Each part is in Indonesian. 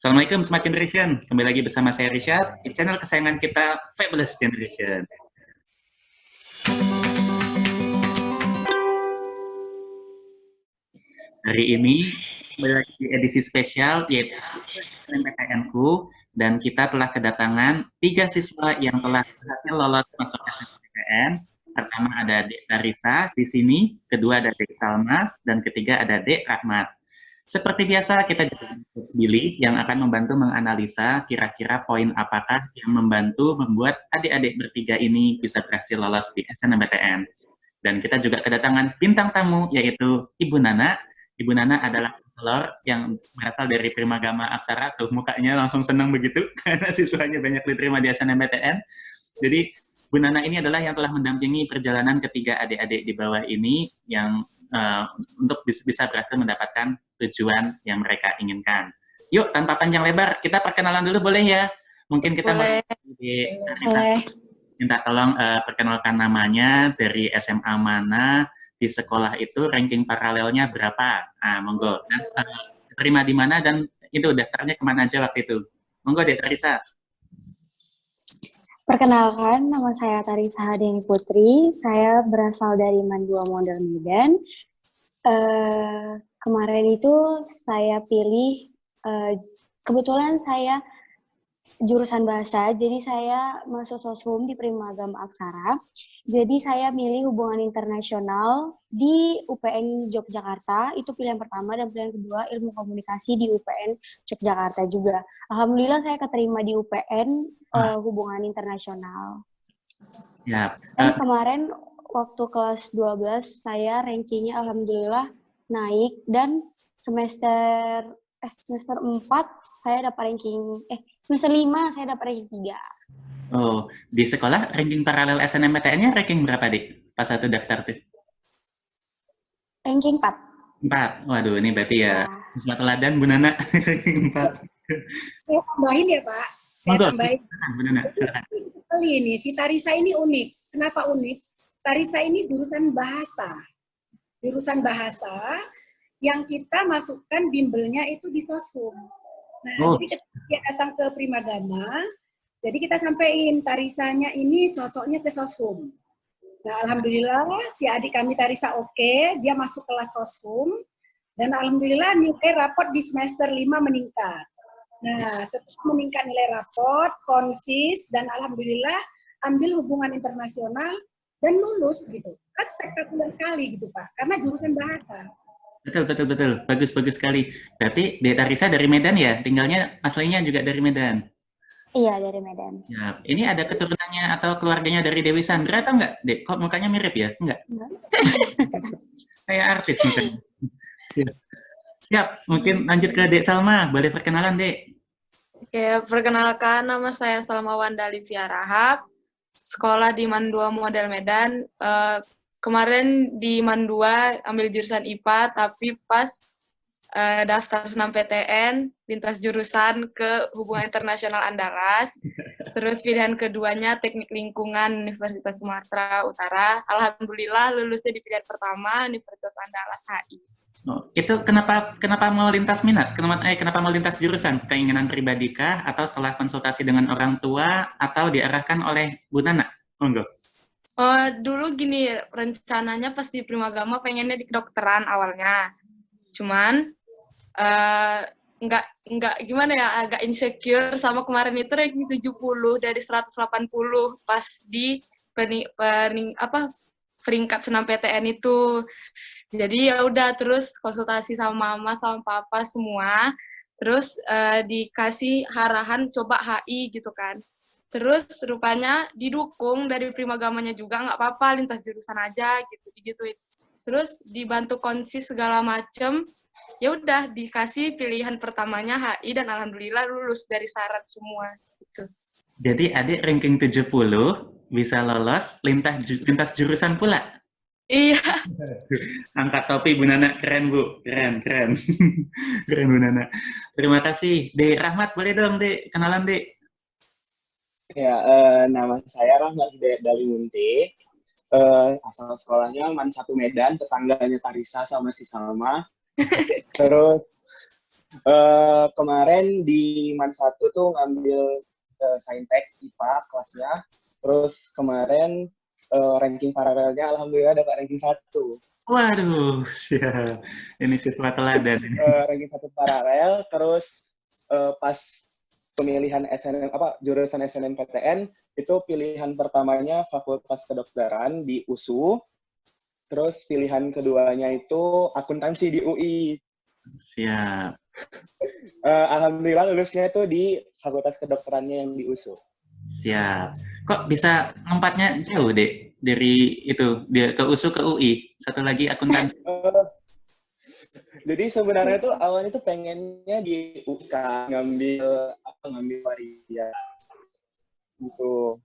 Assalamualaikum Smart Generation. Kembali lagi bersama saya Rishad di channel kesayangan kita Fabulous Generation. Hari ini kembali lagi di edisi spesial yaitu SNMPTN-ku, dan kita telah kedatangan 3 siswa yang telah berhasil lolos masuk SNMPTN. Pertama ada Dek Tarisa di sini, kedua ada Dek Salma, dan ketiga ada Dek Rahmat. Seperti biasa, kita juga Coach Billy yang akan membantu menganalisa kira-kira poin apakah yang membantu membuat adik-adik bertiga ini bisa berhasil lolos di SNMPTN. Dan kita juga kedatangan bintang tamu, yaitu Ibu Nana. Ibu Nana adalah konselor yang berasal dari Primagama Aksara. Tuh, mukanya langsung senang begitu, karena siswanya banyak diterima di SNMPTN. Jadi, Bu Nana ini adalah yang telah mendampingi perjalanan ketiga adik-adik di bawah ini yang untuk bisa berhasil mendapatkan tujuan yang mereka inginkan. Yuk, tanpa panjang lebar, kita perkenalan dulu boleh ya? Mungkin kita boleh. Minta tolong perkenalkan namanya, dari SMA mana, di sekolah itu ranking paralelnya berapa. Nah, monggo. Dan terima di mana dan itu daftarnya kemana aja waktu itu. Monggo deh, Tarisa. Perkenalkan, nama saya Tarisa Hadeni Putri. Saya berasal dari Mandua Model Medan. Kemarin itu saya pilih, kebetulan saya jurusan bahasa, jadi saya masuk soshum di Primagama Aksara. Jadi saya milih hubungan internasional di UPN Yogyakarta, itu pilihan pertama, dan pilihan kedua ilmu komunikasi di UPN Yogyakarta juga. Alhamdulillah saya keterima di UPN hubungan internasional. Ya. Dan kemarin waktu kelas 12 saya rankingnya alhamdulillah naik, dan semester 4 saya dapat ranking, semester 5 saya dapat ranking 3. Oh, di sekolah ranking paralel SNMPTN-nya ranking berapa, Dik? Pas satu daftar tuh? Ranking 4. 4. Waduh, ini berarti ya siswa teladan Bu Nana, ranking 4. Saya tambahin ya, Pak. Saya tambahin. Bu Nana, silakan. Kali ini si Tarisa ini unik. Kenapa unik? Tarisa ini jurusan bahasa. Jurusan bahasa yang kita masukkan bimbelnya itu di soshum. Nah, jadi ketika dia datang ke Primagama, jadi kita sampaikan Tarisanya ini cocoknya ke soshum. Nah, alhamdulillah si adik kami Tarisa oke, dia masuk kelas soshum, dan alhamdulillah nilai raport di semester 5 meningkat. Nah, setelah meningkat nilai raport, konsis, dan alhamdulillah ambil hubungan internasional dan lulus gitu. Kan spektakuler sekali gitu, Pak, karena jurusan bahasa. Betul. Bagus sekali. Berarti Dek Tarisa dari Medan ya? Tinggalnya aslinya juga dari Medan? Iya, dari Medan. Ya, ini ada keturunannya atau keluarganya dari Dewi Sandra atau enggak, Dek? Kok mukanya mirip ya? Enggak? Kayak artis mukanya. Siap, mungkin lanjut ke Dek Salma. Boleh perkenalan, Dek? Oke, perkenalkan nama saya Salma Wanda Livia Rahab. Sekolah di Mandua Model Medan. Kemarin di Mandua ambil jurusan IPA, tapi pas daftar SNMPTN, lintas jurusan ke Hubungan Internasional Andalas. Terus pilihan keduanya Teknik Lingkungan Universitas Sumatera Utara. Alhamdulillah lulusnya di pilihan pertama Universitas Andalas HI. Oh, itu kenapa mau lintas minat? Kenapa mau lintas jurusan? Keinginan pribadi kah? Atau setelah konsultasi dengan orang tua? Atau diarahkan oleh Bu Nana? Monggo. Dulu gini, rencananya pas di Primagama pengennya di kedokteran awalnya. Cuman nggak gimana ya, agak insecure sama kemarin itu ranking 70 dari 180 pas di peringkat SNMPTN itu. Jadi ya udah, terus konsultasi sama mama sama papa semua, terus dikasih arahan coba HI gitu kan. Terus rupanya didukung dari Primagamanya juga, nggak apa-apa lintas jurusan aja gitu. Terus dibantu konsis segala macem. Ya udah dikasih pilihan pertamanya HI dan alhamdulillah lulus dari syarat semua gitu. Jadi adik ranking 70 bisa lolos lintas jurusan pula. Iya. Angkat topi Bu Nana, keren Bu, keren. Keren Bu Nana. Terima kasih. Dek Rahmat, boleh dong Dek, kenalan Dek. Ya, nama saya Rahmat dari Munti. Asal sekolahnya Man 1 Medan, tetangganya Tarisa sama si Salma. Terus Kemarin di Man 1 tuh ngambil Saintek IPA kelasnya. Terus kemarin ranking paralelnya alhamdulillah dapat ranking 1. Waduh, siap. Ini siswa teladan. Ranking 1 paralel, terus pas pemilihan SNM jurusan SNMPTN itu pilihan pertamanya Fakultas Kedokteran di USU, terus pilihan keduanya itu akuntansi di UI. Siap. Alhamdulillah lulusnya itu di Fakultas Kedokterannya yang di USU. Siap. Kok bisa ngempatnya jauh, Dek? Dari itu, dia ke USU ke UI. Satu lagi akuntansi. Jadi sebenarnya tuh awalnya tuh pengennya di UK ngambil waria gitu.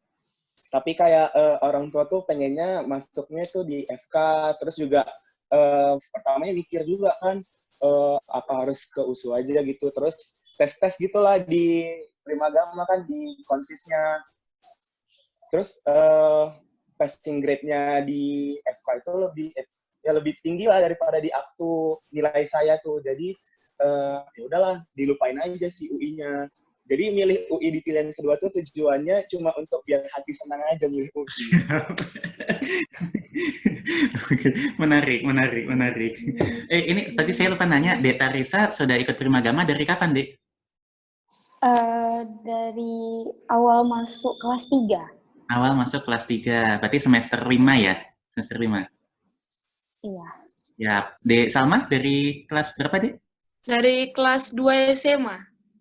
Tapi kayak orang tua tuh pengennya masuknya tuh di FK, terus juga pertamanya mikir juga kan apa harus ke USU aja gitu. Terus tes gitulah di Primagama kan di konsisnya. Terus passing grade-nya di FK itu lebih tinggi lah daripada di aktu nilai saya tuh. Jadi ya udahlah dilupain aja si UI-nya. Jadi milih UI di pilihan kedua tuh tujuannya cuma untuk biar hati senang aja milih UI. Menarik. Ini tadi saya lupa nanya, Dek Tarisa sudah ikut Primagama dari kapan, Dek? Dari awal masuk kelas 3. Awal masuk kelas 3, berarti semester 5 ya? Semester 5. Iya. Ya, Dek Salma dari kelas berapa, Dek? Dari kelas 2 SMA.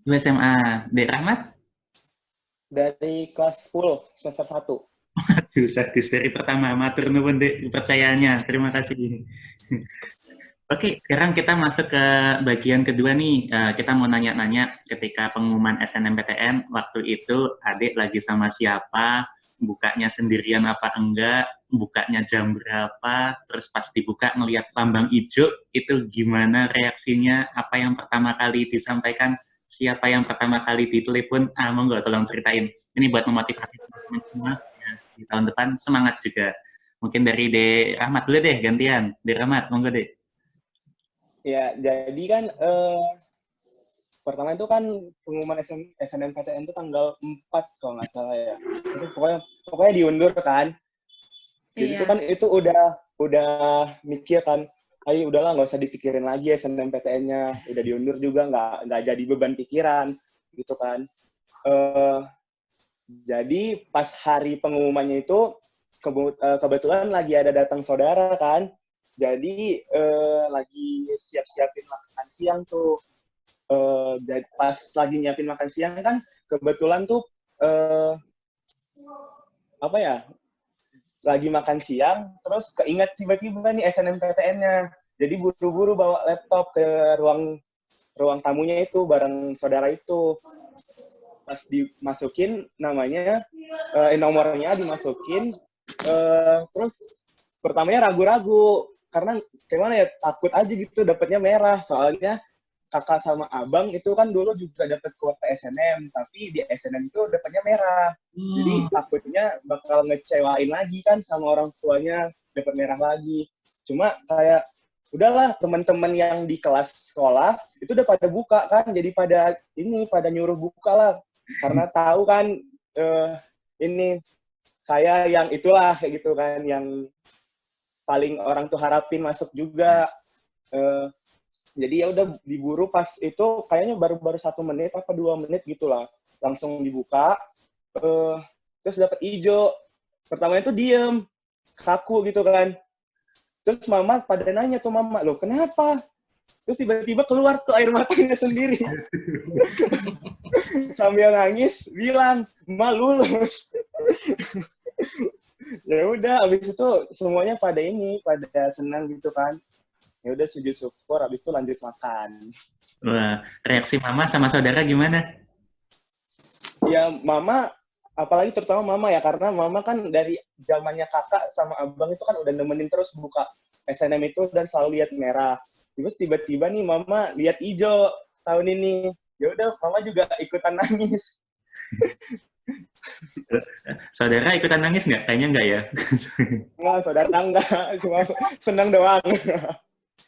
2 SMA. Dek Rahmat? Dari kelas 10, semester 1. Aduh, sadis dari pertama. Matur nuwun, Dek, kepercayaannya. Terima kasih. Oke, sekarang kita masuk ke bagian kedua nih. Kita mau nanya-nanya ketika pengumuman SNMPTN, waktu itu adik lagi sama siapa, bukanya sendirian apa enggak, bukanya jam berapa, terus pas dibuka ngelihat lambang hijau, itu gimana reaksinya, apa yang pertama kali disampaikan, siapa yang pertama kali ditelepon, monggo tolong ceritain. Ini buat memotivasi teman-teman semua ya, di tahun depan semangat juga. Mungkin dari De Rahmat dulu deh, gantian. De Rahmat, monggo deh. Ya, jadi kan pertama itu kan pengumuman SNMPTN itu tanggal 4 kalau nggak salah ya. Itu pokoknya diundur kan. Jadi itu kan itu udah mikir kan, ayo udahlah nggak usah dipikirin lagi SNMPTN-nya, udah diundur juga nggak jadi beban pikiran gitu kan. Jadi pas hari pengumumannya itu kebetulan lagi ada datang saudara kan. Jadi lagi siap-siapin makan siang tuh. Jadi pas lagi nyiapin makan siang kan kebetulan tuh lagi makan siang terus keinget tiba-tiba nih SNMPTN-nya. Jadi buru-buru bawa laptop ke ruang tamunya itu bareng saudara itu. Pas dimasukin namanya nomornya dimasukin terus pertamanya ragu-ragu karena gimana ya, takut aja gitu dapetnya merah, soalnya kakak sama abang itu kan dulu juga dapet kuota SNM, tapi di SNM itu dapetnya merah. Jadi takutnya bakal ngecewain lagi kan sama orang tuanya, dapet merah lagi. Cuma kayak udahlah, teman-teman yang di kelas sekolah itu udah pada buka kan, jadi pada nyuruh buka lah, karena tahu kan ini saya yang itulah kayak gitu kan, yang paling orang tuh harapin masuk juga. Jadi ya udah diburu, pas itu kayaknya baru 1 menit apa 2 menit gitulah langsung dibuka, terus dapat hijau. Pertamanya tuh diem kaku gitu kan, terus mama pada nanya tuh, mama loh kenapa, terus tiba-tiba keluar tuh air matanya sendiri. Sambil nangis bilang, "Ma lulus." Ya udah, abis itu semuanya pada senang gitu kan. Ya udah sujud syukur, abis itu lanjut makan. Wah, reaksi mama sama saudara gimana? Ya mama, apalagi terutama mama ya, karena mama kan dari zamannya kakak sama abang itu kan udah nemenin terus buka SNM itu dan selalu lihat merah. Terus tiba-tiba nih mama lihat hijau tahun ini. Ya udah, mama juga ikutan nangis. Saudara ikutan nangis nggak? Kayaknya nggak ya? Nggak, saudara nggak. Cuma senang doang.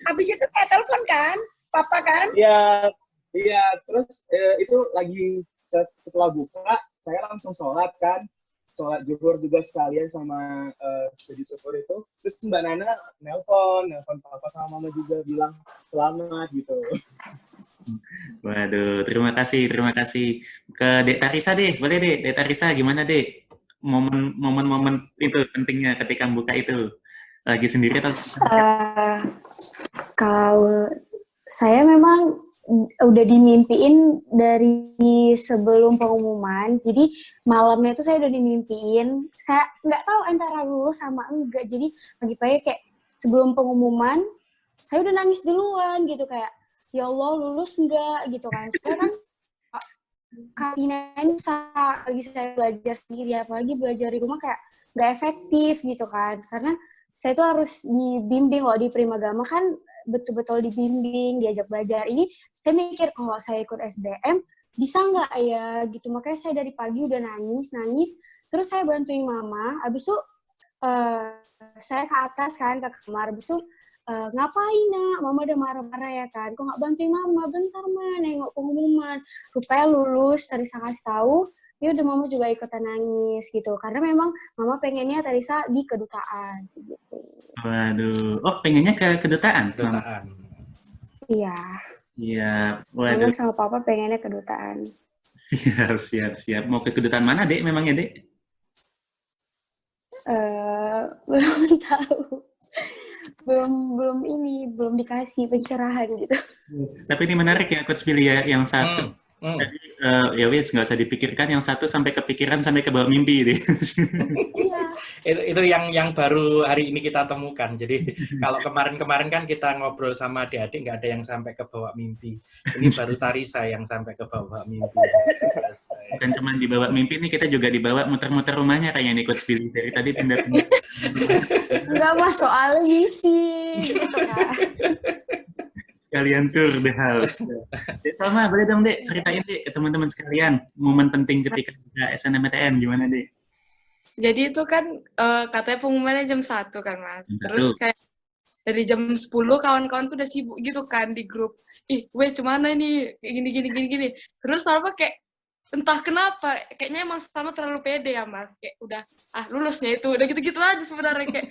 Habis itu kayak telepon kan, papa kan? Ya, Iya, terus itu lagi setelah buka, saya langsung sholat kan. Sholat zuhur juga sekalian sama sujud syukur itu. Terus Mbak Nana nelpon papa sama mama juga bilang selamat gitu. Waduh, terima kasih. Ke Dek Tarisa deh, boleh Dek. Dek Tarisa gimana Dek? Momen-momen itu pentingnya ketika buka itu. Lagi sendiri atau? Kalau saya memang udah dimimpiin dari sebelum pengumuman, jadi malamnya itu saya udah dimimpiin. Saya nggak tahu antara lulus sama enggak, jadi pagi-pagi kayak sebelum pengumuman, saya udah nangis duluan gitu, kayak ya Allah lulus enggak gitu kan. Soalnya kan Karina ini lagi saya belajar sendiri, apalagi belajar di rumah kayak nggak efektif gitu kan, karena saya tuh harus dibimbing. Loh, di Primagama kan betul-betul dibimbing, diajak belajar. Ini saya mikir kalau saya ikut SBM bisa nggak ya gitu, makanya saya dari pagi udah nangis, terus saya bantuin mama, abis itu saya ke atas kan, ke kamar, abis itu ngapain nak, mama udah marah-marah ya kan, kok nggak bantuin mama, bentar mah nengok pengumuman, rupanya lulus. Tarisa kasih tahu, ya udah mama juga ikutan nangis gitu, karena memang mama pengennya Tarisa di kedutaan gitu. Waduh, oh pengennya ke kedutaan? Iya. Iya, waduh. Mama sama papa pengennya kedutaan. Siap. Mau ke kedutaan mana Dek memangnya Dek? Belum tahu. belum dikasih pencerahan gitu. Tapi ini menarik ya Coach Billy ya, yang satu tadi ya wis nggak usah dipikirkan, yang satu sampai kepikiran sampai ke bawah mimpi deh. Itu yang baru hari ini kita temukan. Jadi kalau kemarin kan kita ngobrol sama adik-adik nggak ada yang sampai ke bawah mimpi. Ini baru Tarisa yang sampai ke bawah mimpi. Bukan cuma dibawa mimpi nih, kita juga dibawa muter-muter rumahnya kayaknya nih Coach Billy dari tadi pindah-pindah. Enggak mas, soalnya ngisi gitu kan. Sekalian tour the house. Dek Salma, boleh dong Dek ceritain Dek ke teman-teman sekalian momen penting ketika SNMPTN gimana Dek? Jadi itu kan katanya pengumumannya jam 1 kan Mas. Terus kayak dari jam 10 kawan-kawan tuh udah sibuk gitu kan di grup. Ih, cuman ini gini. Terus Salma kayak entah kenapa kayaknya emang Salma terlalu pede ya Mas. Kayak udah lulusnya itu udah gitu-gitu aja sebenarnya, kayak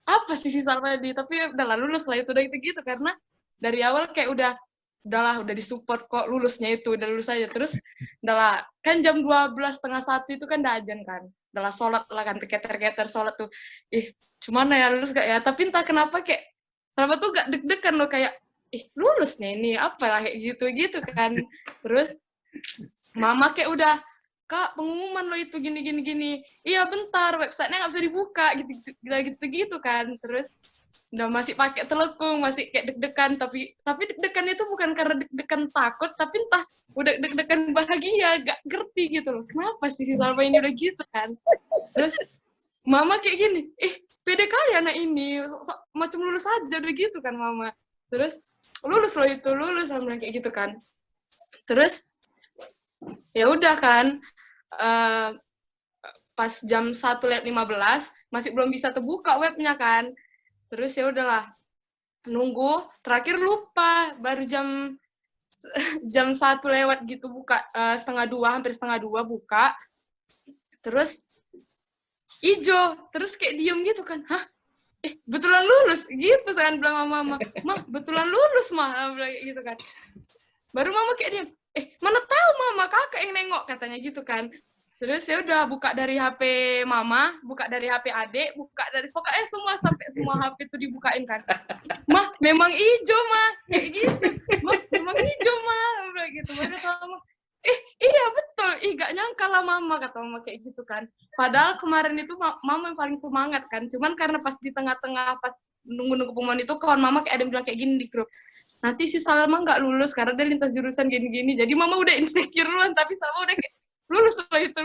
apa sih si Salma ini, tapi udahlah lulus lah itu udah gitu-gitu, karena dari awal kayak udahlah disupport kok, lulusnya itu udah lulus aja. Terus udahlah kan jam 12:30 itu kan udah azan kan, udahlah sholat lah kan, keter-keter sholat tuh, cuman ya lulus gak ya, tapi entah kenapa kayak Salma tuh gak deg-degan loh, kayak lulusnya ini apalah kayak gitu kan. Terus mama kayak udah, Kak pengumuman lo itu gini, iya bentar websitenya nggak bisa dibuka gitu kan. Terus udah masih pakai telekung, masih kayak deg-degan, tapi deg-degan itu bukan karena deg-degan takut, tapi entah udah deg-degan bahagia, gak ngerti gitu loh, kenapa sih si Salma ini udah gitu kan. Terus mama kayak gini, pede kali anak ini, macam lulus aja udah gitu kan mama. Terus lulus loh itu, lulus sama kayak gitu kan. Terus ya udah kan, pas jam 1:15 masih belum bisa terbuka webnya kan. Terus ya udahlah nunggu, terakhir lupa, baru jam 1 lewat gitu buka, hampir setengah dua buka. Terus ijo, terus kayak diem gitu kan, betulan lulus gitu, saya bilang sama mama, mah betulan lulus mah, bilang gitu kan. Baru mama kayak diem, mana tahu mama, kakak yang nengok katanya gitu kan. Terus ya udah buka dari HP mama, buka dari HP adik, buka dari pokoknya sampai semua HP itu dibukain kan. Mah memang ijo mah, kayak gitu. Mah memang ijo mah, bilang gitu. Baru sama, iya betul, gak nyangka lah mama, kata mama kayak gitu kan. Padahal kemarin itu mama yang paling semangat kan. Cuman karena pas di tengah-tengah pas nunggu pengumuman itu, kawan mama kayak ada yang bilang kayak gini di grup, nanti si Salma nggak lulus karena dia lintas jurusan gini-gini. Jadi mama udah insecure duluan, tapi Salma udah kayak lulus lah gitu.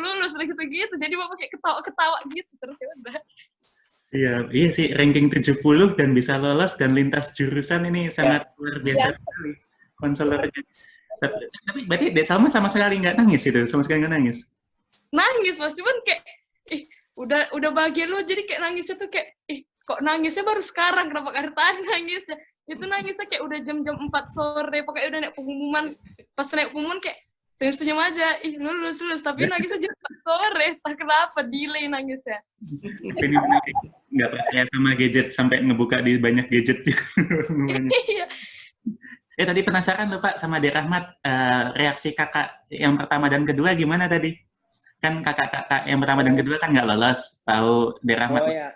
Jadi mama kayak ketawa gitu, terus ya udah. Iya sih, ranking 70 dan bisa lolos dan lintas jurusan ini sangat luar biasa sekali konselornya. Tapi berarti Dek Salma sama sekali nggak nangis itu, sama sekali nggak nangis? Nangis Mas, cuman kayak udah bahagia loh, jadi kayak nangisnya tuh kayak kok nangisnya baru sekarang, kenapa karena nangisnya. Itu nangisnya kayak udah jam-jam 4 sore, pokoknya udah naik pengumuman. Pas naik pengumuman kayak senyum-senyum aja, ih lulus, tapi nangisnya jam 4 sore, entah kenapa, delay nangisnya. Ini nggak percaya sama gadget, sampai ngebuka di banyak gadget. Iya. Tadi penasaran lupa sama Dek Rahmat, reaksi kakak yang pertama dan kedua gimana tadi? Kan kakak-kakak yang pertama dan kedua kan nggak lolos, tahu Dek Rahmat. Oh ya.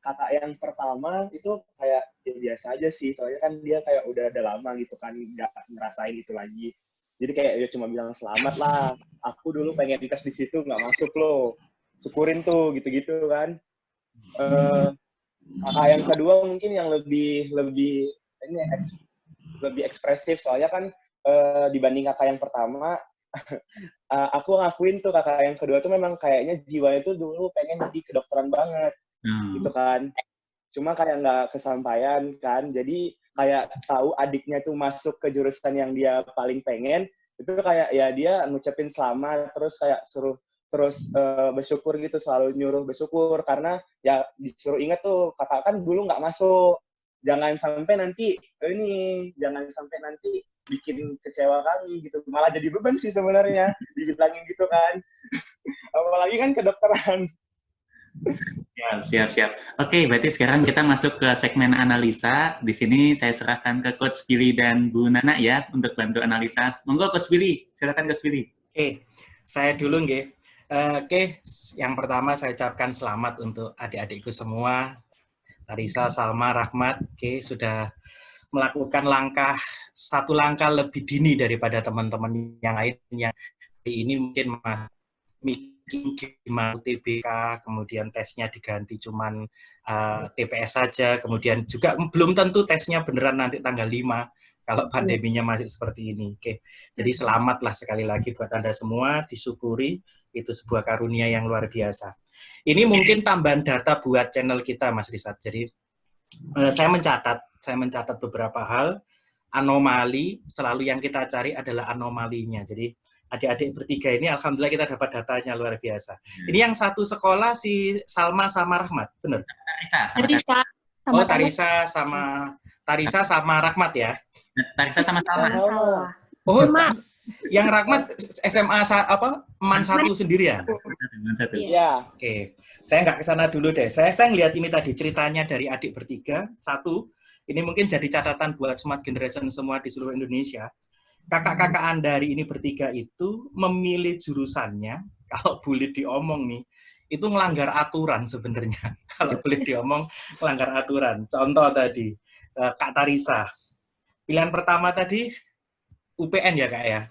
Kakak yang pertama itu kayak ya biasa aja sih, soalnya kan dia kayak udah lama gitu kan nggak ngerasain itu lagi. Jadi kayak dia cuma bilang selamat lah, aku dulu pengen tes di situ nggak masuk loh, syukurin tuh gitu-gitu kan. Kakak yang kedua mungkin yang lebih ekspresif, soalnya kan dibanding kakak yang pertama. Aku ngakuin tuh kakak yang kedua tuh memang kayaknya jiwanya tuh dulu pengen jadi kedokteran banget, gitu kan. Cuma kayak nggak kesampaian kan, jadi kayak tahu adiknya tuh masuk ke jurusan yang dia paling pengen, itu kayak ya dia ngucapin selamat, terus kayak suruh bersyukur gitu, selalu nyuruh bersyukur, karena ya disuruh ingat tuh kakak kan dulu nggak masuk, jangan sampai nanti bikin kecewa kami gitu, malah jadi beban sih sebenarnya dibilangin gitu kan. Apalagi kan kedokteran. Siap. Oke, berarti sekarang kita masuk ke segmen analisa. Di sini saya serahkan ke Coach Billy dan Bu Nana ya untuk bantu analisa. Monggo Coach Billy, silakan Coach Billy. Oke, saya dulu nggih. Oke, yang pertama saya ucapkan selamat untuk adik-adikku semua. Tarisa, Salma, Rahmat, oke, sudah melakukan satu langkah lebih dini daripada teman-teman yang lain yang hari ini mungkin mikir gimana UTBK, kemudian tesnya diganti cuman TPS saja, kemudian juga belum tentu tesnya beneran nanti tanggal 5 kalau pandeminya masih seperti ini. Oke. Jadi selamatlah sekali lagi buat Anda semua, disyukuri, itu sebuah karunia yang luar biasa. Ini mungkin tambahan data buat channel kita, Mas Rizat. Jadi saya mencatat beberapa hal, anomali, selalu yang kita cari adalah anomalinya. Jadi adik-adik bertiga ini alhamdulillah kita dapat datanya luar biasa. Ini yang satu sekolah si Salma sama Rahmat, benar? Tarisa sama Rahmat ya? Tarisa sama Salma. Oh, yang Rahmat SMA MAN 1 sendirian? Iya. Oke, saya nggak kesana dulu deh. Saya ngelihat ini tadi ceritanya dari adik bertiga. Satu, ini mungkin jadi catatan buat Smart Generation semua di seluruh Indonesia. Kakak-kakak Anda hari ini bertiga itu memilih jurusannya, kalau boleh diomong nih, itu ngelanggar aturan sebenarnya. Kalau boleh diomong, ngelanggar aturan. Contoh tadi, Kak Tarisa. Pilihan pertama tadi, UPN ya Kak ya?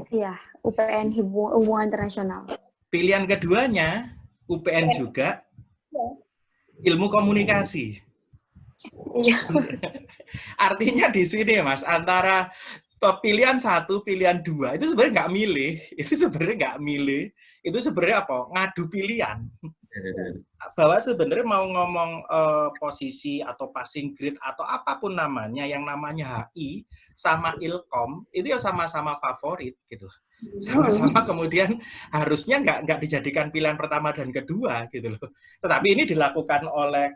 Iya, UPN Hubungan Internasional. Pilihan keduanya, UPN juga, Ilmu Komunikasi. Iya. Artinya di sini Mas, antara pilihan 1, pilihan 2, itu sebenarnya nggak milih. Itu sebenarnya apa? Ngadu pilihan. Bahwa sebenarnya mau ngomong posisi atau passing grade atau apapun namanya, yang namanya HI sama Ilkom, itu ya sama-sama favorit gitu. Sama-sama kemudian harusnya nggak dijadikan pilihan pertama dan kedua gitu loh. Tetapi ini dilakukan oleh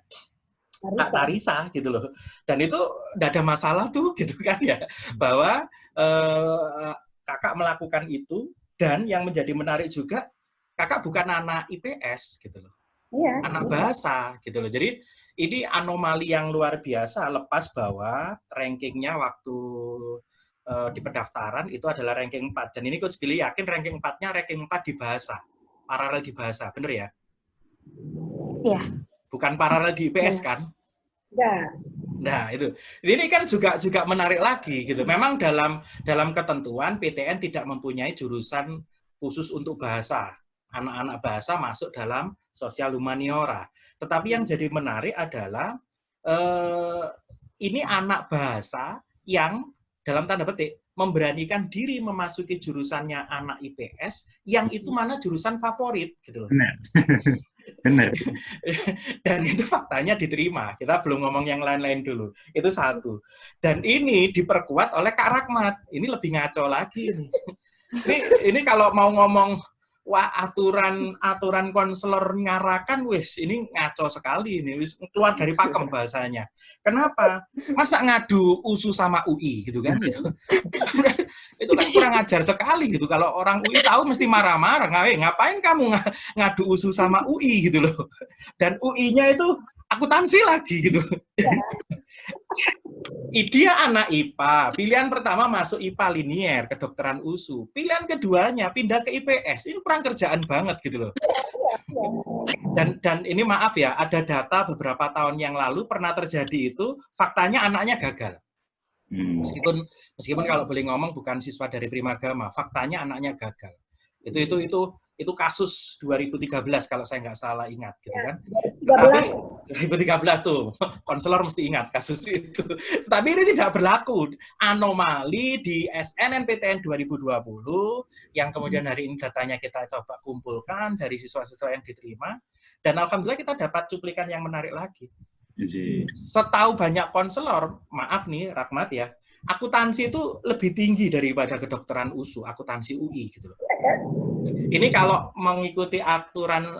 Kak Tarisa gitu loh, dan itu tidak ada masalah tuh gitu kan ya, bahwa kakak melakukan itu, dan yang menjadi menarik juga kakak bukan anak IPS gitu loh, anak bahasa gitu loh. Jadi ini anomali yang luar biasa, lepas bahwa rankingnya waktu di pendaftaran itu adalah ranking 4, dan ini Coach Billy yakin ranking 4-nya ranking 4 di bahasa, paralel di bahasa, bener ya? Iya. Bukan paralel di IPS kan? Ya. Nah, itu. Ini kan juga menarik lagi gitu. Memang dalam ketentuan PTN tidak mempunyai jurusan khusus untuk bahasa. Anak-anak bahasa masuk dalam sosial humaniora. Tetapi yang jadi menarik adalah ini anak bahasa yang dalam tanda petik memberanikan diri memasuki jurusannya anak IPS yang itu mana jurusan favorit gitu loh. Benar. Dan itu faktanya diterima. Kita belum ngomong yang lain-lain dulu. Itu satu. Dan ini diperkuat oleh Kak Rahmat. Ini lebih ngaco lagi. Ini kalau mau ngomong wah aturan konselor ngarakan, wis ini ngaco sekali ini, wis keluar dari pakem bahasanya. Kenapa? Masa ngadu USU sama UI gitu kan? Itu kan kurang ajar sekali gitu. Kalau orang UI tahu mesti marah-marah. Ngapain kamu ngadu USU sama UI gitu loh? Dan UI-nya itu akuntansi lagi gitu. Dia anak IPA, pilihan pertama masuk IPA linier, kedokteran USU. Pilihan keduanya pindah ke IPS. Ini kurang kerjaan banget gitu loh. Dan ini maaf ya, ada data beberapa tahun yang lalu pernah terjadi itu, faktanya anaknya gagal. Meskipun kalau boleh ngomong bukan siswa dari Primagama, faktanya anaknya gagal. Itu kasus 2013 kalau saya nggak salah ingat gitu kan. Tapi 2013 tuh konselor mesti ingat kasus itu. Tapi ini tidak berlaku. Anomali di SNMPTN 2020 yang kemudian hari ini datanya kita coba kumpulkan dari siswa-siswa yang diterima, dan alhamdulillah kita dapat cuplikan yang menarik lagi. Setahu banyak konselor, maaf nih Rahmat ya, akuntansi itu lebih tinggi daripada kedokteran USU, akuntansi UI gitu loh. Ini kalau mengikuti aturan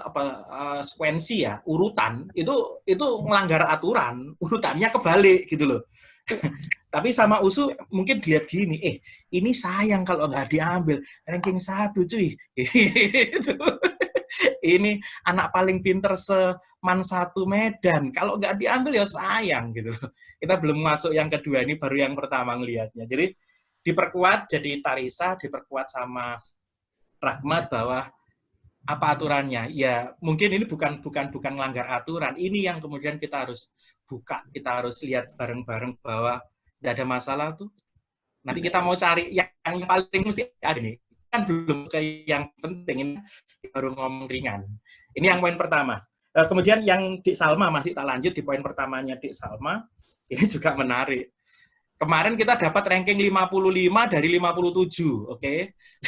sekuensi ya, urutan itu melanggar aturan, urutannya kebalik gitu loh. Tapi sama USU mungkin dilihat gini, ini sayang kalau nggak diambil, ranking 1 cuy. Ini anak paling pinter se-Man 1 Medan, kalau nggak diambil ya sayang gitu. Kita belum masuk yang kedua, ini baru yang pertama ngelihatnya. Jadi diperkuat jadi Tarisa, diperkuat sama Rahmat bahwa apa aturannya. Ya mungkin ini bukan melanggar aturan, ini yang kemudian kita harus buka, kita harus lihat bareng-bareng bahwa tidak ada masalah tuh. Nanti kita mau cari yang paling mesti ada nih. Kan belum ke yang penting, ini baru ngomong ringan. Ini yang poin pertama. Kemudian yang Dik Salma, masih tak lanjut di poin pertamanya Dik Salma, ini juga menarik. Kemarin kita dapat ranking 55 dari 57, oke?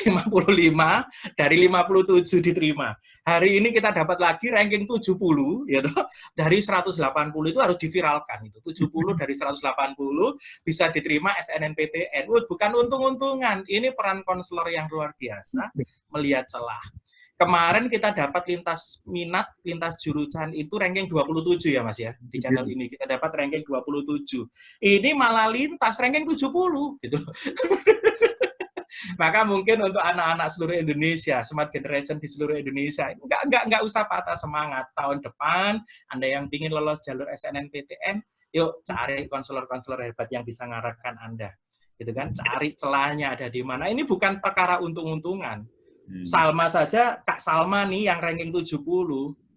55 dari 57 diterima. Hari ini kita dapat lagi ranking 70, yaitu dari 180 itu harus diviralkan. Itu 70 dari 180 bisa diterima SNMPTN. Bukan untung-untungan, ini peran konselor yang luar biasa melihat celah. Kemarin kita dapat lintas minat, lintas jurusan itu ranking 27 ya Mas ya. Di channel ini kita dapat ranking 27. Ini malah lintas ranking 70 gitu. Maka mungkin untuk anak-anak seluruh Indonesia, smart generation di seluruh Indonesia, enggak usah patah semangat. Tahun depan Anda yang ingin lolos jalur SNMPTN, yuk cari konselor-konselor hebat yang bisa ngarahkan Anda. Gitu kan? Cari celahnya ada di mana. Ini bukan perkara untung-untungan. Salma saja, Kak Salma nih yang ranking 70,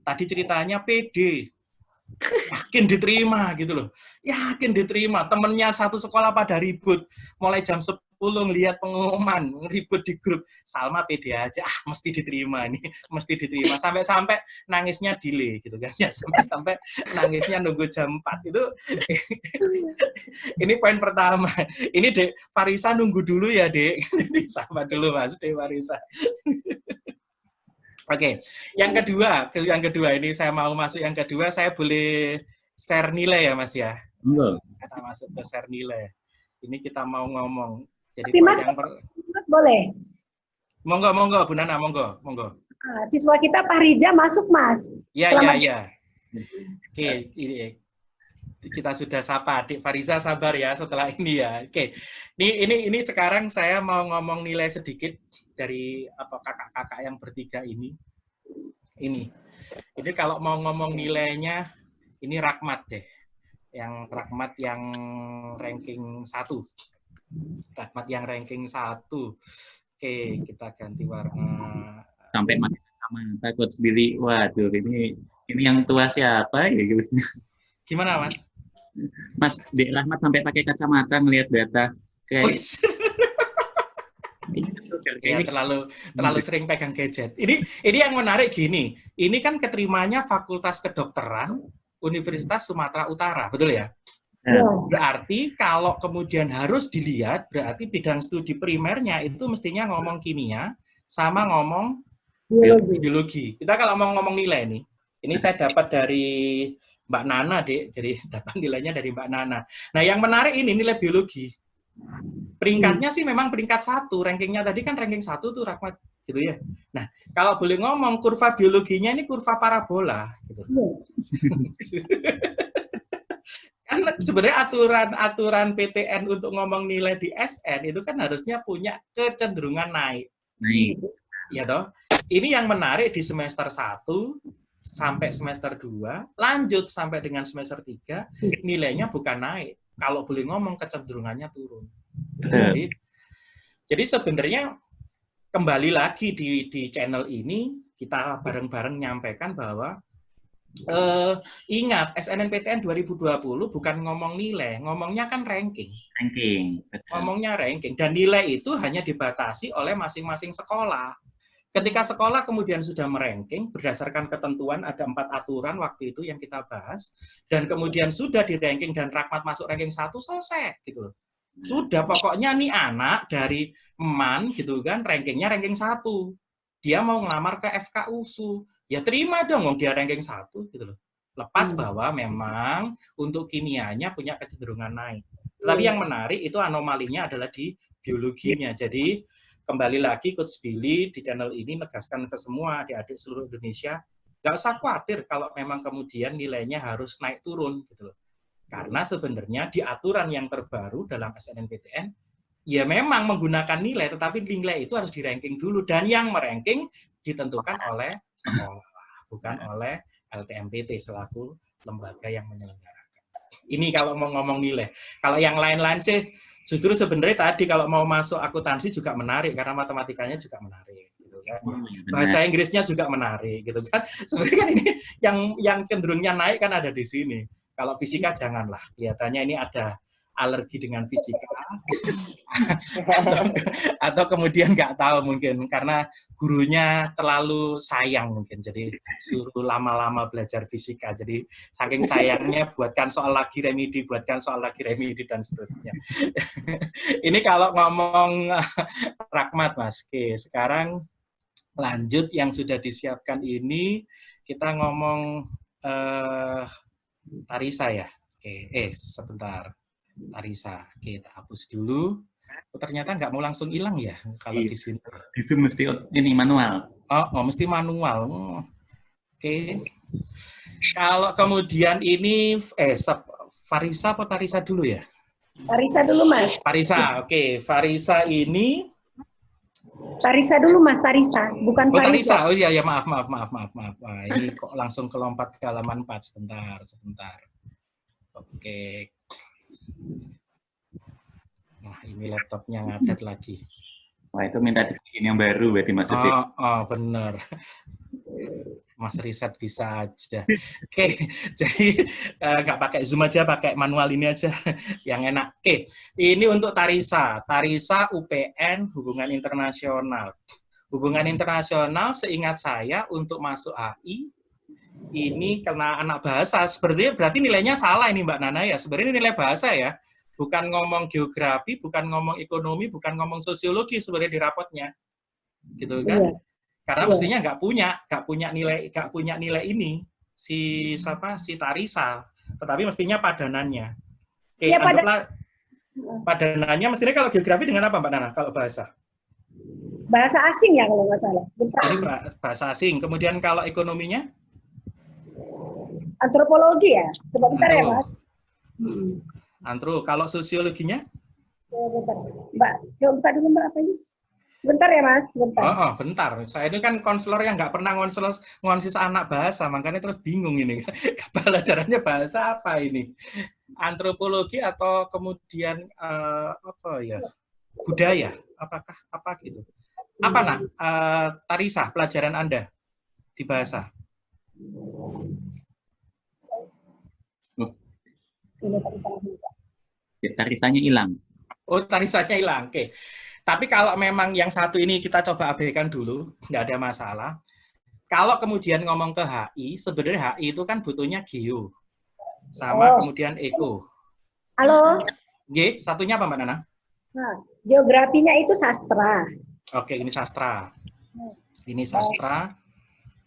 tadi ceritanya PD. Yakin diterima gitu loh. Yakin diterima. Temennya satu sekolah pada ribut. Mulai jam 10 ngelihat pengumuman, ribut di grup. Salma PD aja, mesti diterima nih. Mesti diterima. Sampai-sampai nangisnya delay gitu kan. Ya, sampai-sampai nangisnya nunggu jam 4. Itu ini poin pertama. Ini Dek Farisa nunggu dulu ya, Dek. Sama dulu Mas, Dek Farisa. Oke, yang kedua ini saya mau masuk yang kedua, saya boleh share nilai ya Mas ya? Kita masuk ke share nilai. Ini kita mau ngomong. Jadi Mas, Mas boleh? Monggo, Bu Nana, monggo. Siswa kita Pak Rija masuk Mas. Iya. Oke, ini kita sudah sapa Adik Farisa, sabar ya setelah ini ya. Oke, ini sekarang saya mau ngomong nilai sedikit dari kakak-kakak yang bertiga ini. Ini kalau mau ngomong nilainya, ini Rahmat deh, Rahmat yang ranking 1. Rahmat yang ranking 1. Oke, kita ganti warna. Sampai pakai kacamata coach Billy. Waduh, ini yang tua siapa ya gitu. Gimana Mas? Mas Dek Rahmat sampai pakai kacamata melihat data kayak ya, terlalu sering pegang gadget. Ini yang menarik gini. Ini kan keterimanya Fakultas Kedokteran Universitas Sumatera Utara, betul ya? Berarti kalau kemudian harus dilihat, berarti bidang studi primernya itu mestinya ngomong kimia sama ngomong biologi. Kita kalau mau ngomong nilai nih, ini saya dapat dari Mbak Nana, Dek. Jadi dapat nilainya dari Mbak Nana. Nah, yang menarik ini nilai biologi. Peringkatnya sih memang peringkat 1. Rankingnya tadi kan ranking 1 tuh, Rahmat. gitu ya. Nah, kalau boleh ngomong, kurva biologinya ini kurva parabola. Gitu. Kan sebenarnya aturan PTN untuk ngomong nilai di SN itu kan harusnya punya kecenderungan naik. Ya toh? Ini yang menarik di semester 1 sampai semester 2, lanjut sampai dengan semester 3, nilainya bukan naik. Kalau boleh ngomong, kecenderungannya turun. Jadi sebenarnya kembali lagi di channel ini, kita bareng-bareng menyampaikan bahwa ingat, SNMPTN 2020 bukan ngomong nilai, ngomongnya kan ranking. Ngomongnya ranking, dan nilai itu hanya dibatasi oleh masing-masing sekolah. Ketika sekolah kemudian sudah meranking, berdasarkan ketentuan ada 4 aturan waktu itu yang kita bahas, dan kemudian sudah di ranking dan Rakmat masuk ranking 1, selesai gitu loh. Sudah, pokoknya nih anak dari MAN gitu kan, rankingnya ranking 1. Dia mau ngelamar ke FK USU. Ya terima dong, dia ranking 1 gitu loh. Lepas bahwa memang untuk kimianya punya kecenderungan naik. Tetapi yang menarik itu anomalinya adalah di biologinya. Jadi kembali lagi Coach Billy di channel ini menegaskan ke semua adik-adik seluruh Indonesia, nggak usah khawatir kalau memang kemudian nilainya harus naik turun gitu loh. Karena sebenarnya di aturan yang terbaru dalam SNMPTN, ya memang menggunakan nilai, tetapi nilai itu harus di-ranking dulu. Dan yang meranking ditentukan oleh sekolah, bukan oleh LTMPT selaku lembaga yang menyelenggarakan. Ini kalau mau ngomong nilai. Kalau yang lain-lain sih, justru sebenarnya tadi kalau mau masuk akuntansi juga menarik, karena matematikanya juga menarik. Gitu kan. Bahasa Inggrisnya juga menarik. Gitu kan. Sebenarnya kan ini yang cenderungnya naik kan ada di sini. Kalau fisika janganlah, kelihatannya ini ada alergi dengan fisika, atau kemudian nggak tahu mungkin karena gurunya terlalu sayang mungkin, jadi suruh lama-lama belajar fisika, jadi saking sayangnya buatkan soal lagi remedi, dan seterusnya. Ini kalau ngomong Rakmat, Mas. Oke, sekarang lanjut yang sudah disiapkan ini, kita ngomong Tarisa ya. Oke, sebentar. Tarisa, oke, kita hapus dulu. Oh, ternyata nggak mau langsung hilang ya kalau di sini. Itu mesti ini manual. Oh, mesti manual. Oke. Kalau kemudian ini, Farisa atau Tarisa dulu ya? Tarisa dulu, Mas. Farisa, oke. Farisa ini. Tarisa dulu, Mas. Tarisa, bukan Farisa. Oh iya, ya maaf. Wah, ini kok langsung kelompat ke halaman 4. Sebentar. Oke. Nah, ini laptopnya ngadet lagi. Wah, itu minta dibikin yang baru berarti maksudnya. Oh, bener. Mas riset bisa aja. Oke, jadi nggak pakai Zoom aja, pakai manual ini aja yang enak. Oke, ini untuk Tarisa. Tarisa UPN Hubungan Internasional. Hubungan Internasional seingat saya untuk masuk HI, ini kena anak bahasa. Sebenarnya berarti nilainya salah ini Mbak Nana ya. Sebenarnya ini nilai bahasa ya. Bukan ngomong geografi, bukan ngomong ekonomi, bukan ngomong sosiologi sebenarnya di rapotnya. Gitu kan? Iya. Karena mestinya nggak punya nilai ini si Tarisa, tetapi mestinya padanannya. Oke, ya, anggaplah padanannya mestinya kalau geografi dengan apa Mbak Nana kalau bahasa? Bahasa asing ya kalau nggak salah. Bahasa asing. Kemudian kalau ekonominya? Antropologi ya. Coba bentar ya Mas. Antro. Kalau sosiologinya? Bentar. Mbak, coba dulu Mbak apa ini? Bentar ya Mas, bentar. Bentar. Saya ini kan konselor yang nggak pernah ngonsis anak bahasa, makanya terus bingung ini. Pelajarannya bahasa apa ini? Antropologi atau kemudian budaya? Apakah apa gitu? Apa nak? Tarisa, pelajaran Anda di bahasa? Tarisanya hilang. Oh, tarisanya hilang. Oke. Tapi kalau memang yang satu ini kita coba abaikan dulu, nggak ada masalah. Kalau kemudian ngomong ke HI, sebenarnya HI itu kan butuhnya geo. Sama kemudian eko. Halo? G, satunya apa Mbak Nana? Nah, geografinya itu sastra. Oke, ini sastra. Ini sastra.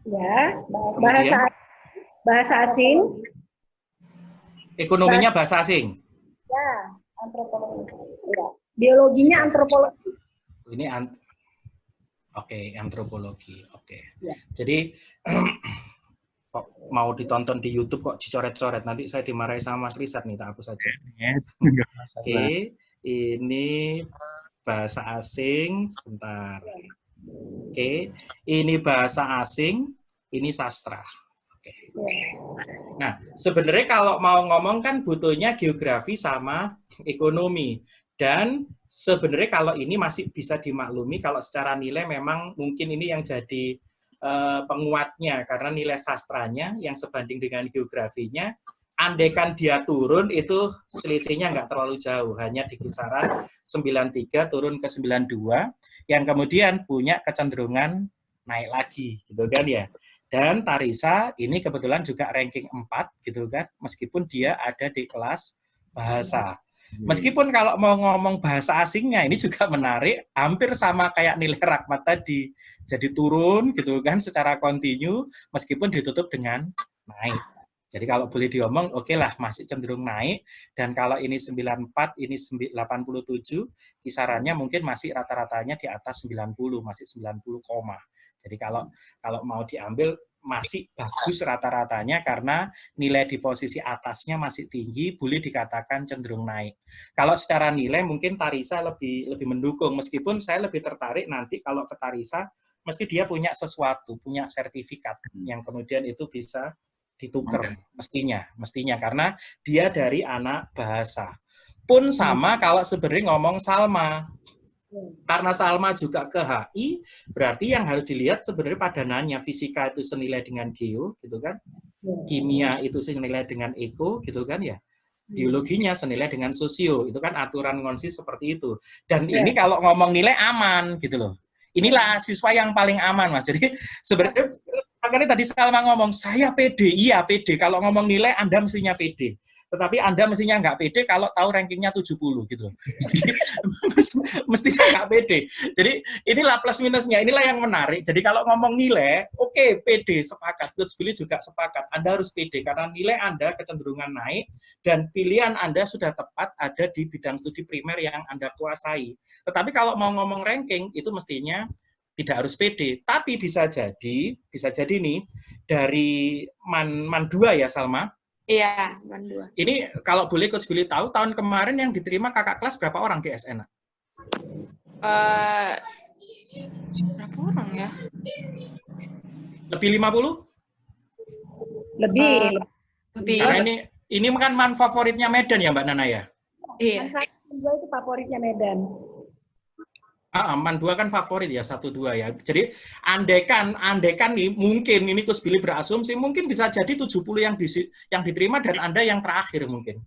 Ya, kemudian, bahasa asing. Ekonominya bahasa asing. Ya, antropologi. Ya. Biologinya antropologi. Ini Oke, antropologi. Oke. Ya. Jadi kok mau ditonton di YouTube kok dicoret-coret, nanti saya dimarahi sama Mas Risat nih, tak hapus saja. Yes, nggak masalah. Oke, ini bahasa asing, sebentar. Oke, ini bahasa asing, ini sastra. Oke. Nah, sebenarnya kalau mau ngomong kan butuhnya geografi sama ekonomi. Dan sebenarnya kalau ini masih bisa dimaklumi kalau secara nilai memang mungkin ini yang jadi penguatnya, karena nilai sastranya yang sebanding dengan geografinya, andaikan dia turun itu selisihnya nggak terlalu jauh, hanya di kisaran 93 turun ke 92, yang kemudian punya kecenderungan naik lagi, gitu kan ya. Dan Tarisa ini kebetulan juga ranking 4, gitu kan, meskipun dia ada di kelas bahasa. Meskipun kalau mau ngomong bahasa asingnya ini juga menarik, hampir sama kayak nilai Rahmat tadi. Jadi turun gitu kan secara kontinu meskipun ditutup dengan naik. Jadi kalau boleh diomong, oke lah masih cenderung naik. Dan kalau ini 94, ini 87, kisarannya mungkin masih rata-ratanya di atas 90, masih 90, jadi kalau mau diambil masih bagus rata-ratanya karena nilai di posisi atasnya masih tinggi, boleh dikatakan cenderung naik. Kalau secara nilai mungkin Tarisa lebih mendukung, meskipun saya lebih tertarik nanti kalau ke Tarisa, mesti dia punya sesuatu, punya sertifikat yang kemudian itu bisa ditukar, mestinya karena dia dari anak bahasa. Pun sama kalau sebenarnya ngomong Salma. Karena Salma juga ke HI, berarti yang harus dilihat sebenarnya padanannya. Fisika itu senilai dengan geo, gitu kan? Kimia itu senilai dengan eko, gitu kan ya? Biologinya senilai dengan sosio, itu kan aturan ngonsi seperti itu. Dan ini kalau ngomong nilai aman, gitu loh. Inilah siswa yang paling aman, Mas. Jadi sebenarnya makanya tadi Salma ngomong, saya pede. Iya, pede. Kalau ngomong nilai, Anda mestinya pede. Tetapi Anda mestinya nggak pede kalau tahu rankingnya 70 gitu. Jadi mestinya nggak pede. Jadi inilah plus minusnya, inilah yang menarik. Jadi kalau ngomong nilai, oke, pede, sepakat. Terus Billy juga sepakat. Anda harus pede karena nilai Anda kecenderungan naik dan pilihan Anda sudah tepat ada di bidang studi primer yang Anda kuasai. Tetapi kalau mau ngomong ranking, itu mestinya tidak harus pede. Tapi bisa jadi nih, dari Man 2 ya, Salma? Iya, Man 2. Ini kalau boleh Coach Billy tahu, tahun kemarin yang diterima kakak kelas berapa orang di SN? Berapa orang ya? Lebih 50? Lebih. Karena ini kan Man favoritnya Medan ya Mbak Nana ya? Iya. Man 2 itu favoritnya Medan. Man 2 kan favorit ya, 1-2 ya. Jadi andaikan nih mungkin ini Coach Billy berasumsi mungkin bisa jadi 70 yang diterima dan Anda yang terakhir mungkin.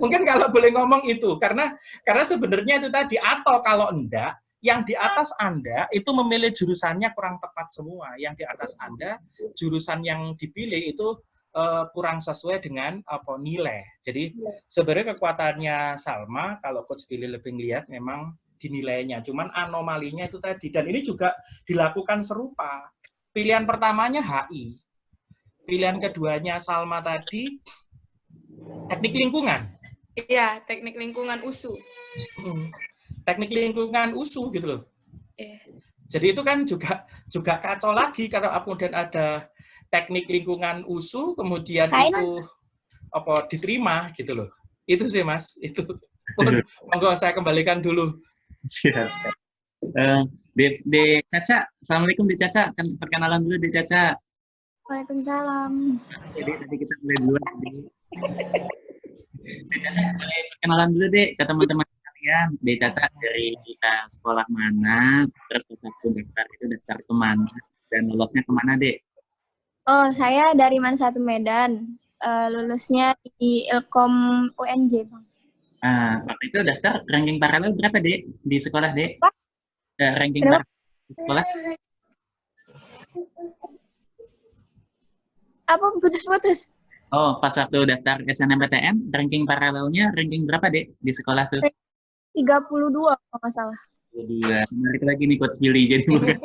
mungkin kalau boleh ngomong itu karena sebenarnya itu tadi, atau kalau enggak yang di atas Anda itu memilih jurusannya kurang tepat semua. Yang di atas Anda jurusan yang dipilih itu kurang sesuai dengan nilai. Jadi sebenarnya kekuatannya Salma kalau Coach Billy lebih lihat memang di nilainya. Cuman anomalinya itu tadi. Dan ini juga dilakukan serupa. Pilihan pertamanya HI. Pilihan keduanya Salma tadi teknik lingkungan. Iya, teknik lingkungan USU. Teknik lingkungan USU gitu loh. Jadi itu kan juga kacau lagi kalau kemudian ada teknik lingkungan USU, kemudian itu diterima gitu loh. Itu sih Mas, itu. Monggo saya kembalikan dulu. De Caca, Assalamualaikum De Caca, perkenalan dulu De Caca. Waalaikumsalam. Jadi tadi kita mulai dulu. De Caca, boleh perkenalan dulu deh ke teman-teman kalian. De Caca dari sekolah mana, terus waktu daftar itu daftar kemana, dan lolosnya kemana Dek? Oh, saya dari Man 1 Medan. Lulusnya di Ilkom UNJ, Bang. Waktu itu daftar ranking paralel berapa, Dek? Di sekolah, Dek? Ranking Berapa? paralel di sekolah? Apa putus-putus? Oh, pas waktu daftar SNMPTN, ranking paralelnya ranking berapa, Dek? Di sekolah tuh? 32, kalau nggak salah. 32. Menarik lagi nih Coach Billy, jadi bukan.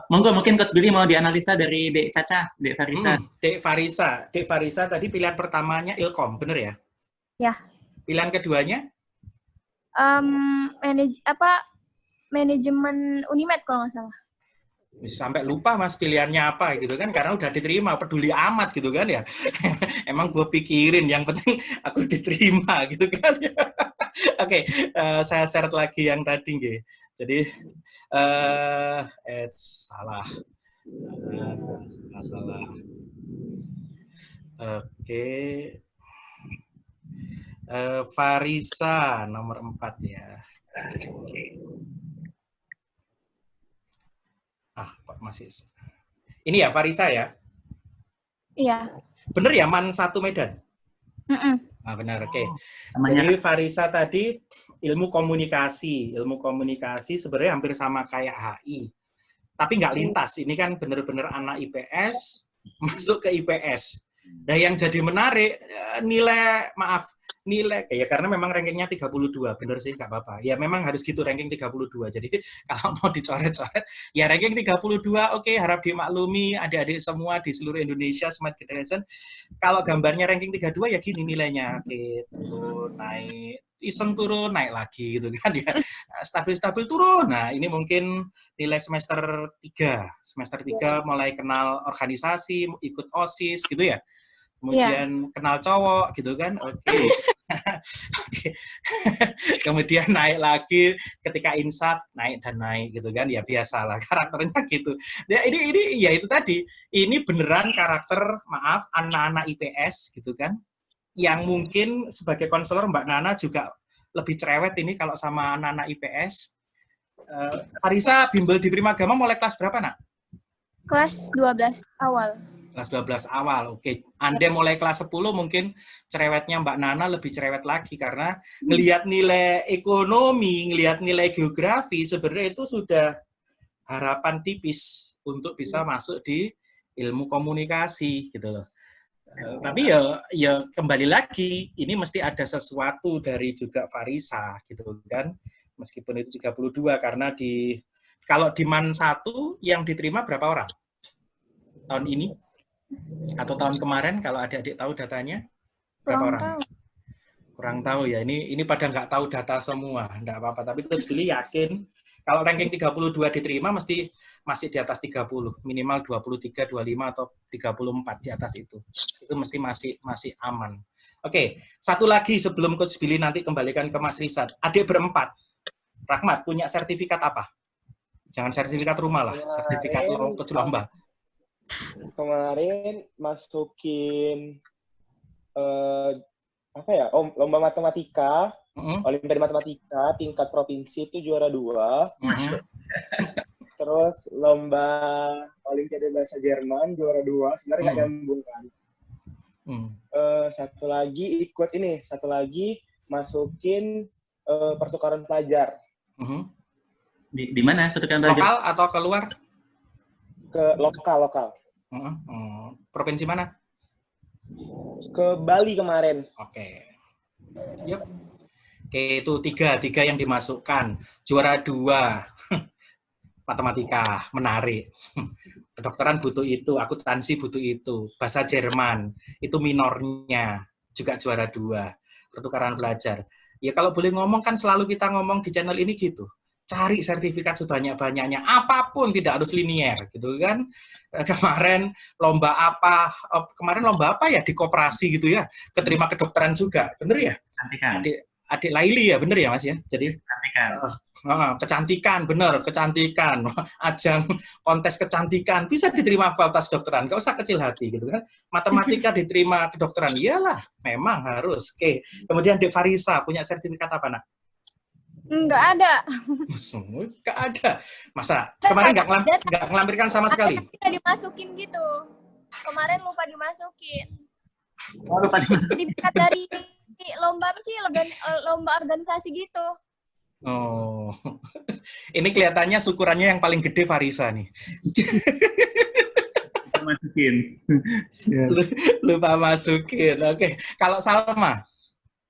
Monggo, mungkin Coach Billy mau dianalisa dari Dek Caca, Dek Farisa. Dek Farisa tadi pilihan pertamanya Ilkom, bener ya? Ya. Pilihan keduanya? manajemen Unimed kalau nggak salah. Sampai lupa Mas pilihannya apa gitu kan, karena udah diterima, peduli amat gitu kan ya. Emang gue pikirin, yang penting aku diterima gitu kan. Oke, saya share lagi yang tadi nggih. Jadi salah. Salah. Oke. Farisa nomor 4 ya. Kok masih ini ya Farisa ya? Iya. Bener ya, Man 1 Medan? Benar, oke. Jadi Farisa tadi ilmu komunikasi. Ilmu komunikasi sebenarnya hampir sama kayak HI. Tapi nggak lintas. Ini kan bener-bener anak IPS masuk ke IPS. Nah, yang jadi menarik, nilai karena memang rankingnya 32, bener sih, nggak apa-apa. Ya memang harus gitu, ranking 32. Jadi kalau mau dicoret-coret, ya ranking 32, oke, harap dimaklumi adik-adik semua di seluruh Indonesia, Smart Generation. Kalau gambarnya ranking 32, ya gini nilainya. Oke, turun, naik, iseng turun, naik lagi gitu kan ya. Stabil-stabil turun. Nah, ini mungkin nilai semester 3. Semester 3 mulai kenal organisasi, ikut OSIS gitu ya. Kemudian kenal cowok gitu kan. Oke. Kemudian naik lagi ketika insaf, naik dan naik gitu kan. Ya biasalah karakternya gitu. Ya ini ya itu tadi. Ini beneran karakter, maaf, anak-anak IPS gitu kan. Yang mungkin sebagai konselor Mbak Nana juga lebih cerewet ini kalau sama anak-anak IPS. Farisa bimbel di Primagama mulai kelas berapa, Nak? Kelas 12 awal. Kelas 12 awal, oke. Anda mulai kelas 10 mungkin cerewetnya Mbak Nana lebih cerewet lagi karena ngelihat nilai ekonomi, ngelihat nilai geografi, sebenarnya itu sudah harapan tipis untuk bisa masuk di ilmu komunikasi gitu loh. Tapi ya kembali lagi, ini mesti ada sesuatu dari juga Farisa gitu kan. Meskipun itu 32 karena kalau di MAN 1 yang diterima berapa orang? Tahun ini? Atau tahun kemarin kalau adik-adik tahu datanya? Berapa orang? Tahu. Kurang tahu ya. Ini pada nggak tahu data semua. Nggak apa-apa. Tapi Coach Billy yakin kalau ranking 32 diterima mesti masih di atas 30. Minimal 23, 25, atau 34 di atas itu. Itu mesti masih aman. Oke, satu lagi sebelum Coach Billy nanti kembalikan ke Mas Rizad. Adik berempat. Rahmat, punya sertifikat apa? Jangan sertifikat rumah lah. Sertifikat lomba. Kemarin masukin lomba matematika, Olimpiade matematika tingkat provinsi itu juara 2. Terus lomba Olimpiade bahasa Jerman juara 2, sebenarnya nggak nyambung kan. Satu lagi masukin pertukaran pelajar. Di mana pertukaran pelajar? Lokal atau keluar? Ke lokal. Provinsi mana? Ke Bali kemarin. Oke. Yep. Oke, itu tiga yang dimasukkan. Juara 2. Matematika, menarik. Kedokteran butuh itu, akuntansi butuh itu. Bahasa Jerman, itu minornya. Juga juara 2. Pertukaran pelajar. Ya kalau boleh ngomong kan selalu kita ngomong di channel ini gitu. Cari sertifikat sebanyak-banyaknya, apapun, tidak harus linier, gitu kan. Kemarin lomba apa ya, di koperasi gitu ya, keterima kedokteran juga, bener ya? Kecantikan. Adik Laili ya, bener ya Mas ya? Jadi kecantikan, ajang kontes kecantikan, bisa diterima fakultas kedokteran, nggak usah kecil hati, gitu kan. Matematika diterima kedokteran, iyalah, memang harus. Oke, kemudian Dek Farisa, punya sertifikat apa, Nak? Nggak ada. Nggak ada. Masa kemarin nggak ngelampirkan sama sekali? Nggak dimasukin gitu. Kemarin lupa dimasukin. Lupa dimasukin. Sertifikat dari lomba apa sih? Lomba organisasi gitu. Oh, ini kelihatannya syukurannya yang paling gede Farisa nih. Lupa masukin. Oke, kalau Salma?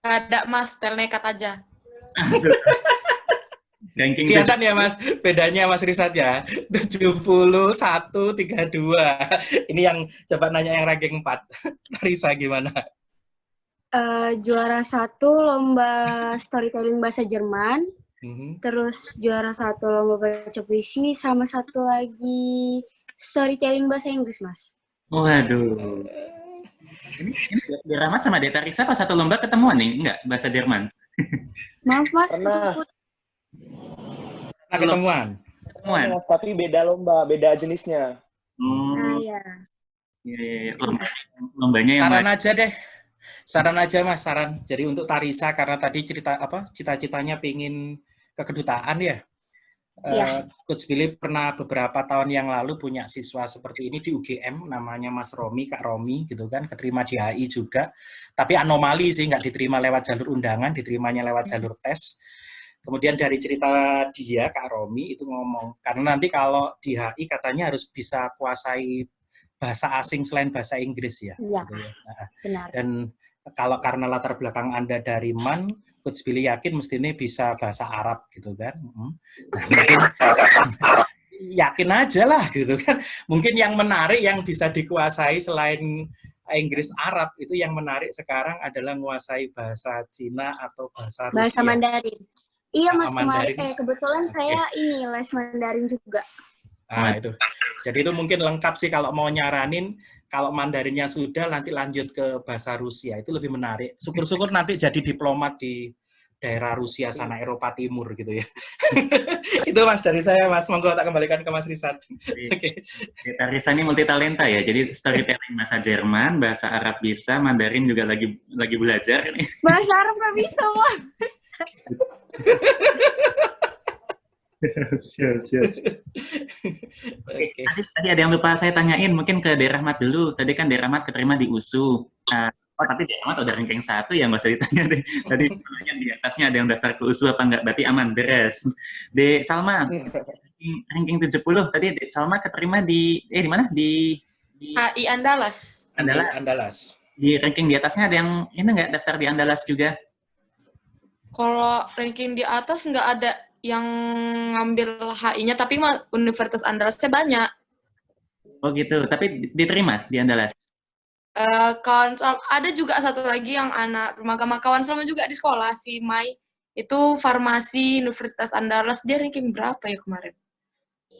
Ada Mas, nekat aja. Kelihatan ya Mas, bedanya Mas Rizad ya, 71, 32. Ini yang coba nanya yang ranking 4. Risa gimana? Juara 1 lomba storytelling bahasa Jerman, Mhm. terus juara 1 lomba baca puisi, sama satu lagi storytelling bahasa Inggris, Mas. Waduh. Ini di Rahmat sama Deta Risa pas satu lomba ketemuan nih? Enggak, bahasa Jerman. Maaf, Mas, Pernah. putus-putus. Nah, ketemuan. Ketemuan. Mas, tapi beda lomba, beda jenisnya. Nah, Hmm, ya. iya. Lombanya yang Saran aja deh. Saran aja Mas, saran. Jadi untuk Tarisa karena tadi cita-citanya pengen ke kedutaan ya. Iya. Coach Billy pernah beberapa tahun yang lalu punya siswa seperti ini di UGM, namanya Mas Romi, Kak Romi gitu kan, keterima di HI juga. Tapi anomali sih, nggak diterima lewat jalur undangan, diterimanya lewat jalur tes. Kemudian dari cerita dia, Kak Romi, itu ngomong, karena nanti kalau di HI katanya harus bisa kuasai bahasa asing selain bahasa Inggris ya. Iya, gitu ya. Nah, benar. dan kalau karena latar belakang Anda dari MAN, Coach Billy yakin mestinya bisa bahasa Arab gitu kan. Nah, mungkin yakin aja lah gitu kan. Mungkin yang menarik yang bisa dikuasai selain Inggris Arab itu yang menarik sekarang adalah menguasai bahasa Cina atau bahasa Rusia. Bahasa Mandarin. Iya, Mas, kemarin Mandarin. kebetulan saya ini les Mandarin juga. Nah, itu. Jadi itu mungkin lengkap sih kalau mau nyaranin, kalau Mandarinnya sudah nanti lanjut ke bahasa Rusia. Itu lebih menarik. Syukur-syukur nanti jadi diplomat di daerah Rusia sana, Eropa Timur gitu ya. Itu Mas dari saya, Mas. Monggo tak kembalikan ke Mas Risat. Oke. Deta Risa ini multi talenta ya. Jadi storytelling bahasa Jerman, bahasa Arab bisa, Mandarin juga lagi belajar ini. Bahasa Arab nggak bisa, Mas. Siap. Oke. Tadi ada yang lupa saya tanyain, mungkin ke Derahmat dulu. Tadi kan Derahmat keterima di USU. Tapi Derahmat udah ranking 1 ya, nggak usah ditanya deh. Tadi di atasnya ada yang daftar ke USU apa enggak, berarti aman, beres. De Salma, ranking 70. Tadi De Salma keterima di mana? Di HI Andalas. Andalas. Di ranking di atasnya ada yang ini nggak daftar di Andalas juga? Kalau ranking di atas nggak ada yang ngambil HI-nya, tapi Universitas Andalasnya banyak. Oh gitu, tapi diterima di Andalas? Ada juga satu lagi yang anak Rumah Kawan Selama juga di sekolah, si Mai. Itu farmasi Universitas Andalas, dia ranking berapa ya kemarin?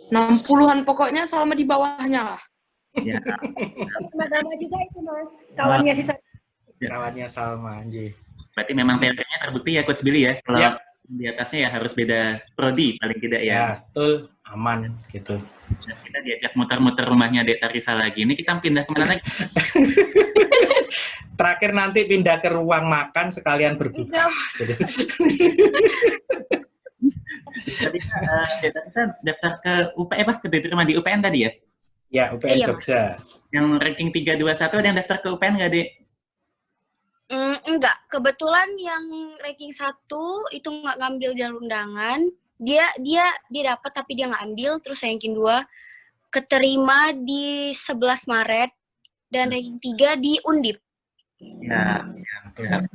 60-an pokoknya, Salma di bawahnya lah. Ya. Agama juga itu, Mas. Kawannya si Kawannya Salma, anjir. Berarti memang PR-nya terbukti ya Coach Billy ya. Kalau di atasnya ya harus beda prodi paling tidak ya. Ya, betul, aman gitu. Dan kita diajak muter-muter rumahnya Deta Risa lagi. Ini kita pindah kemana lagi? Terakhir nanti pindah ke ruang makan sekalian berbuka. Tadi Deta Risa daftar ke UPN diterima di UPN tadi ya? Ya, UPN Iya, Jogja. Yang ranking 321 ada yang daftar ke UPN nggak, Dek? Enggak, kebetulan yang ranking 1 itu nggak ngambil jalur undangan. Dia dapat tapi dia nggak ambil. Terus ranking 2 keterima di 11 Maret dan ranking 3 di Undip. Ya, siap.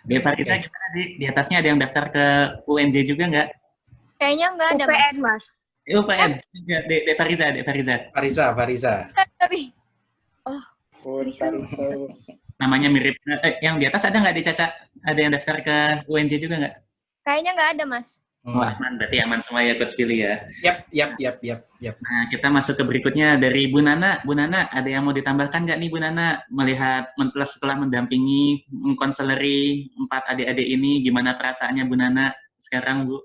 Di Farisa gimana, Dik? Di atasnya ada yang daftar ke UNJ juga nggak? Kayaknya nggak ada, Mas. UPN, Mas. UPN. De Farisa. Tapi Namanya mirip. Yang di atas ada nggak, di Caca? Ada yang daftar ke UNJ juga nggak? kayaknya nggak ada, Mas. Wah, aman. Berarti aman semua ya Coach Billy ya. Yap. Nah, kita masuk ke berikutnya dari Bu Nana. Bu Nana, ada yang mau ditambahkan nggak nih Bu Nana? Melihat setelah mendampingi, mengkonseleri 4 adik-adik ini, gimana perasaannya Bu Nana sekarang, Bu?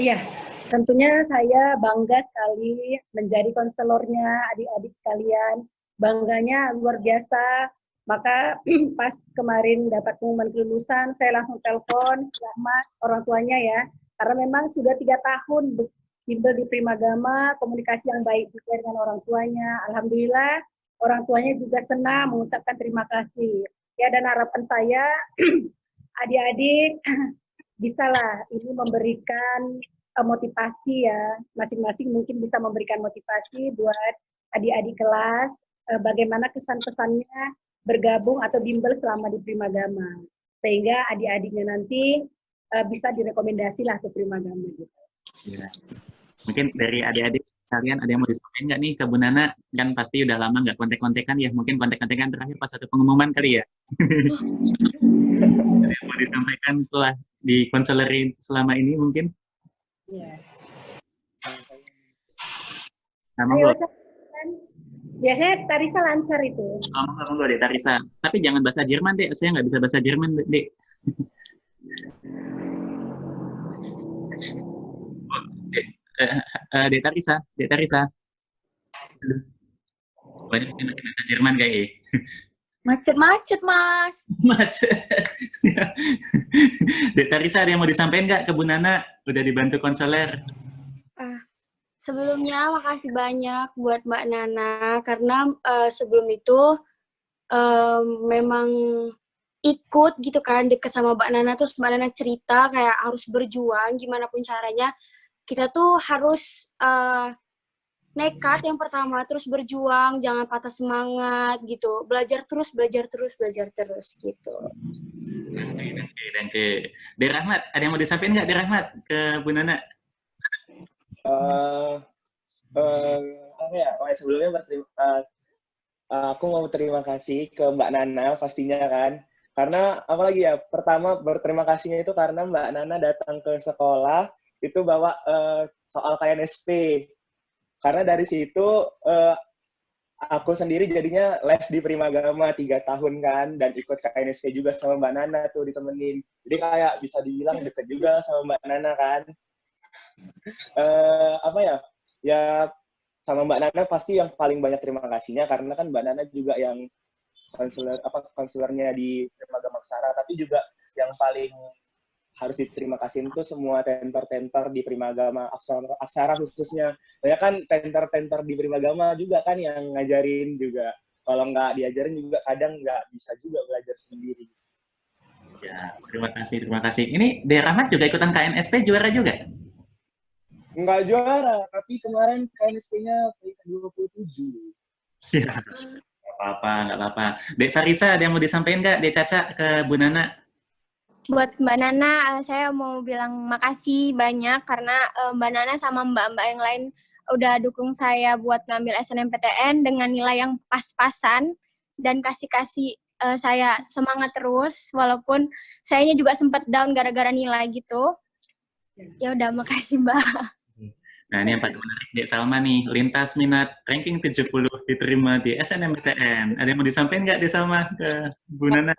Iya, tentunya saya bangga sekali menjadi konselornya adik-adik sekalian. Bangganya luar biasa. Maka pas kemarin dapat pengumuman kelulusan, saya langsung telepon sama orang tuanya ya. Karena memang sudah 3 tahun bimbel di Primagama, komunikasi yang baik juga dengan orang tuanya. Alhamdulillah, orang tuanya juga senang mengucapkan terima kasih. Ya, dan harapan saya, adik-adik, bisalah ini memberikan motivasi ya. Masing-masing mungkin bisa memberikan motivasi buat adik-adik kelas, bagaimana kesan-pesannya bergabung atau bimbel selama di Primagama, sehingga adik-adiknya nanti bisa direkomendasi lah ke Primagama gitu. Ya. Mungkin dari adik-adik Kalian ada yang mau disampaikan nggak nih ke Bu Nana? Kan pasti udah lama nggak kontek-kontekan ya, mungkin kontek-kontekan terakhir pas satu pengumuman kali ya. Ada yang mau disampaikan setelah dikonseleri selama ini mungkin? Iya. Nah, Ayo, monggo. silakan. Biasanya Tarisa lancar itu. Monggo deh, Tarisa. Tapi jangan bahasa Jerman, Dek. Saya nggak bisa bahasa Jerman, Dek. Dek Tarisa. Dek Tarisa. Banyak yang pakai bahasa Jerman kayaknya. Macet-macet, Mas. Macet. Dek Tarisa, ada yang mau disampaikan nggak ke Bu Nana? Udah dibantu konselor. Sebelumnya makasih banyak buat Mbak Nana karena sebelum itu memang ikut gitu kan deket sama Mbak Nana, terus Mbak Nana cerita kayak harus berjuang gimana pun caranya. Kita tuh harus nekat yang pertama, terus berjuang, jangan patah semangat gitu. Belajar terus gitu. Oke. Dek Rahmat, ada yang mau disampaikan nggak, Dek Rahmat, ke Bu Nana? Apa ya? Oh, sebelumnya aku mau berterima kasih ke Mbak Nana pastinya kan. Karena apalagi ya, pertama berterima kasihnya itu karena Mbak Nana datang ke sekolah itu bawa soal KNSP. Karena dari situ aku sendiri jadinya les di Primagama 3 tahun kan, dan ikut KNSP juga sama Mbak Nana tuh ditemenin. Jadi kayak bisa dibilang deket juga sama Mbak Nana kan. Apa ya? Ya sama Mbak Nana pasti yang paling banyak terima kasihnya karena kan Mbak Nana juga yang konselornya di Primagama Aksara, tapi juga yang paling harus diterima kasih itu semua tentor-tentor di Primagama Aksara khususnya. Banyak kan tentor-tentor di Primagama juga kan yang ngajarin juga. Kalau nggak diajarin juga kadang nggak bisa juga belajar sendiri. Ya, terima kasih. Ini Dek Rahmat juga ikutan KNSP, juara juga? Nggak juara, tapi kemarin KNSP-nya peringkat 27. Siap. Nggak apa-apa. Dek Farisa, ada yang mau disampaikan nggak, Dek Caca, ke Bu Nana? Buat Mbak Nana, saya mau bilang makasih banyak karena Mbak Nana sama mbak-mbak yang lain udah dukung saya buat ngambil SNMPTN dengan nilai yang pas-pasan dan kasih saya semangat terus walaupun sayanya juga sempat down gara-gara nilai gitu. Ya udah, makasih Mbak. Nah, ini yang paling menarik, Dek Salma nih, lintas minat ranking 70 diterima di SNMPTN. Ada yang mau disampaikan nggak, Dek Salma, ke Bu Nana?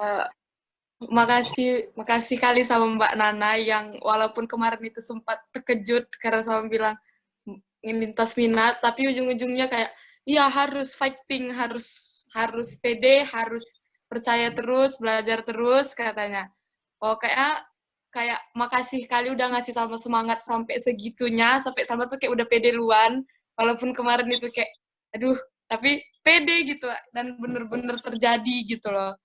Makasih kali sama Mbak Nana yang walaupun kemarin itu sempat terkejut karena sama bilang lintas minat, tapi ujung-ujungnya kayak iya harus fighting, harus pede, harus percaya terus, belajar terus katanya. Oh kayak makasih kali udah ngasih Salma semangat sampai segitunya, sampai Salma tuh kayak udah pede luan, walaupun kemarin itu kayak aduh, tapi pede gitu dan bener-bener terjadi gitu loh.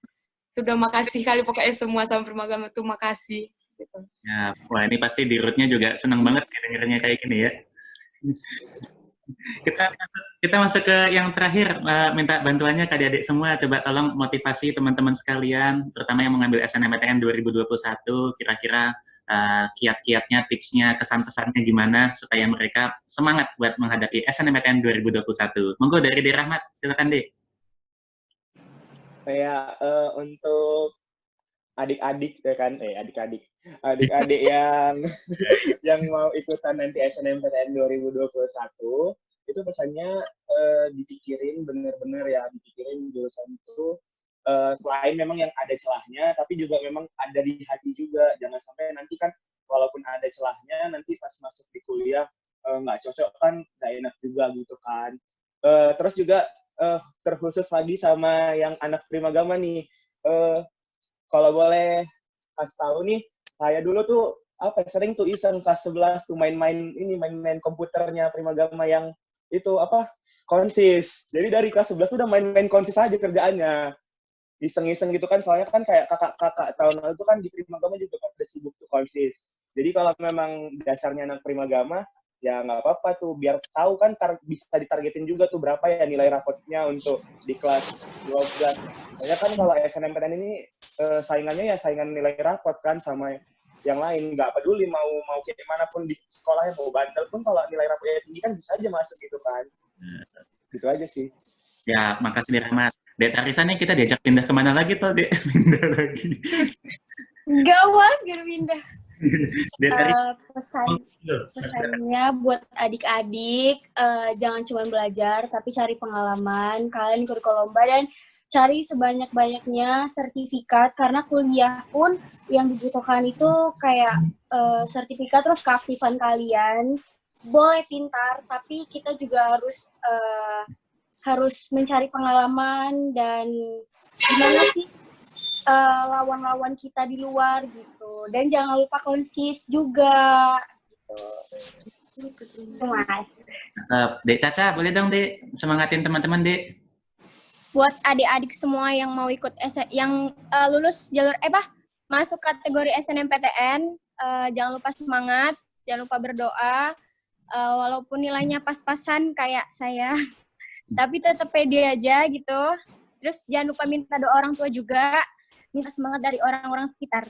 Sudah makasih kali pokoknya semua sama Primagama tuh makasih. Gitu. Ya, wah ini pasti di rootnya juga senang banget dengernya kayak gini ya. Kita masuk ke yang terakhir, minta bantuannya ke adik-adik semua, coba tolong motivasi teman-teman sekalian, terutama yang mengambil SNMPTN 2021, kira-kira kiat-kiatnya, tipsnya, kesan-pesannya gimana supaya mereka semangat buat menghadapi SNMPTN 2021. Monggo dari Dek Rahmat, silakan Dek. Kayak untuk adik-adik ya kan, adik-adik yang mau ikutan nanti SNMPTN 2021 itu pesannya dipikirin bener-bener ya, dipikirin jurusan itu selain memang yang ada celahnya, tapi juga memang ada di hati juga. Jangan sampai nanti kan walaupun ada celahnya, nanti pas masuk di kuliah nggak cocok kan, nggak enak juga gitu kan. Terus juga terkhusus lagi sama yang anak Primagama nih, kalau boleh kasih tahu nih, saya dulu tuh sering tuh iseng kelas 11 tuh main-main komputernya Primagama yang itu konsis. Jadi dari kelas 11 udah main-main konsis aja kerjaannya. Iseng-iseng gitu kan, soalnya kan kayak kakak-kakak tahun lalu tuh kan di Primagama juga udah sibuk tuh konsis. Jadi kalau memang dasarnya anak Primagama, ya nggak apa-apa tuh, biar tahu kan bisa ditargetin juga tuh berapa ya nilai rapotnya untuk di kelas 12. Soalnya kan kalau SNMPTN ini saingannya ya saingan nilai rapot kan sama yang lain, nggak peduli mau kayak mana pun di sekolahnya, mau bandel pun kalau nilai rapotnya tinggi kan bisa aja masuk gitu kan. Gitu aja sih. Ya, makasih Dek Rahmat. Dek Tarisa nih kita diajak pindah kemana lagi tuh, Dek? Pindah lagi. Gawat, biar pindah. Dek Tarisa. Pesannya buat adik-adik, jangan cuma belajar, tapi cari pengalaman. Kalian ikut lomba dan cari sebanyak-banyaknya sertifikat, karena kuliah pun yang dibutuhkan itu kayak sertifikat, terus keaktifan kalian. Boleh pintar, tapi kita juga harus mencari pengalaman dan gimana sih lawan-lawan kita di luar gitu. Dan jangan lupa konsis juga gitu. Mas. Dek Caca, boleh dong Dek semangatin teman-teman Dek. Buat adik-adik semua yang mau ikut yang lulus jalur masuk kategori SNMPTN, jangan lupa semangat, jangan lupa berdoa, walaupun nilainya pas-pasan kayak saya, tapi tetap pede aja gitu. Terus jangan lupa minta doa orang tua juga, minta semangat dari orang-orang sekitar.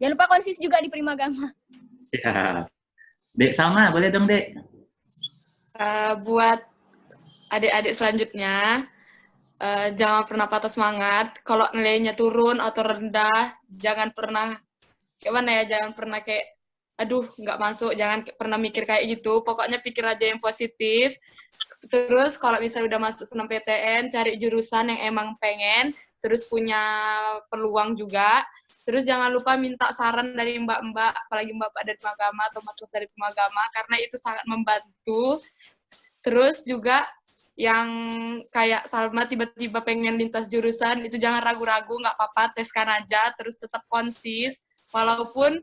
Jangan lupa konsis juga di Primagama. Ya. Dek Salma, boleh dong Dek. Buat adik-adik selanjutnya, jangan pernah patah semangat. Kalau nilainya turun atau rendah, jangan pernah jangan pernah kayak aduh nggak masuk, jangan pernah mikir kayak gitu. Pokoknya pikir aja yang positif. Terus kalau misalnya udah masuk SNMPTN, cari jurusan yang emang pengen, terus punya peluang juga. Terus jangan lupa minta saran dari mbak-mbak, apalagi mbak-mbak dari Primagama atau mas-mas dari Primagama, karena itu sangat membantu. Terus juga yang kayak Salma tiba-tiba pengen lintas jurusan, itu jangan ragu-ragu, nggak apa-apa, teskan aja, terus tetap konsis, walaupun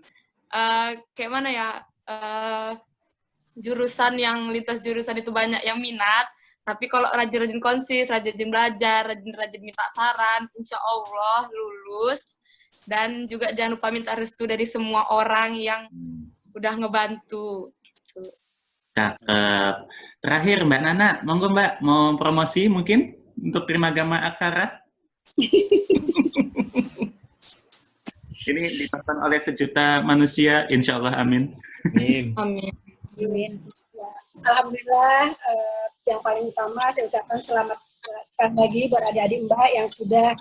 kayak mana ya, jurusan yang lintas jurusan itu banyak yang minat, tapi kalau rajin-rajin konsis, rajin belajar, rajin minta saran, insya Allah lulus. Dan juga jangan lupa minta restu dari semua orang yang udah ngebantu. Gitu. Cakep. Terakhir Mbak Nana, monggo Mbak, mau promosi mungkin untuk Primagama Aksara? Ini ditonton oleh sejuta manusia, insya Allah, amin. Amin. Amin. Ya, alhamdulillah, yang paling utama saya ucapkan selamat sekali lagi buat adik-adik Mbak yang sudah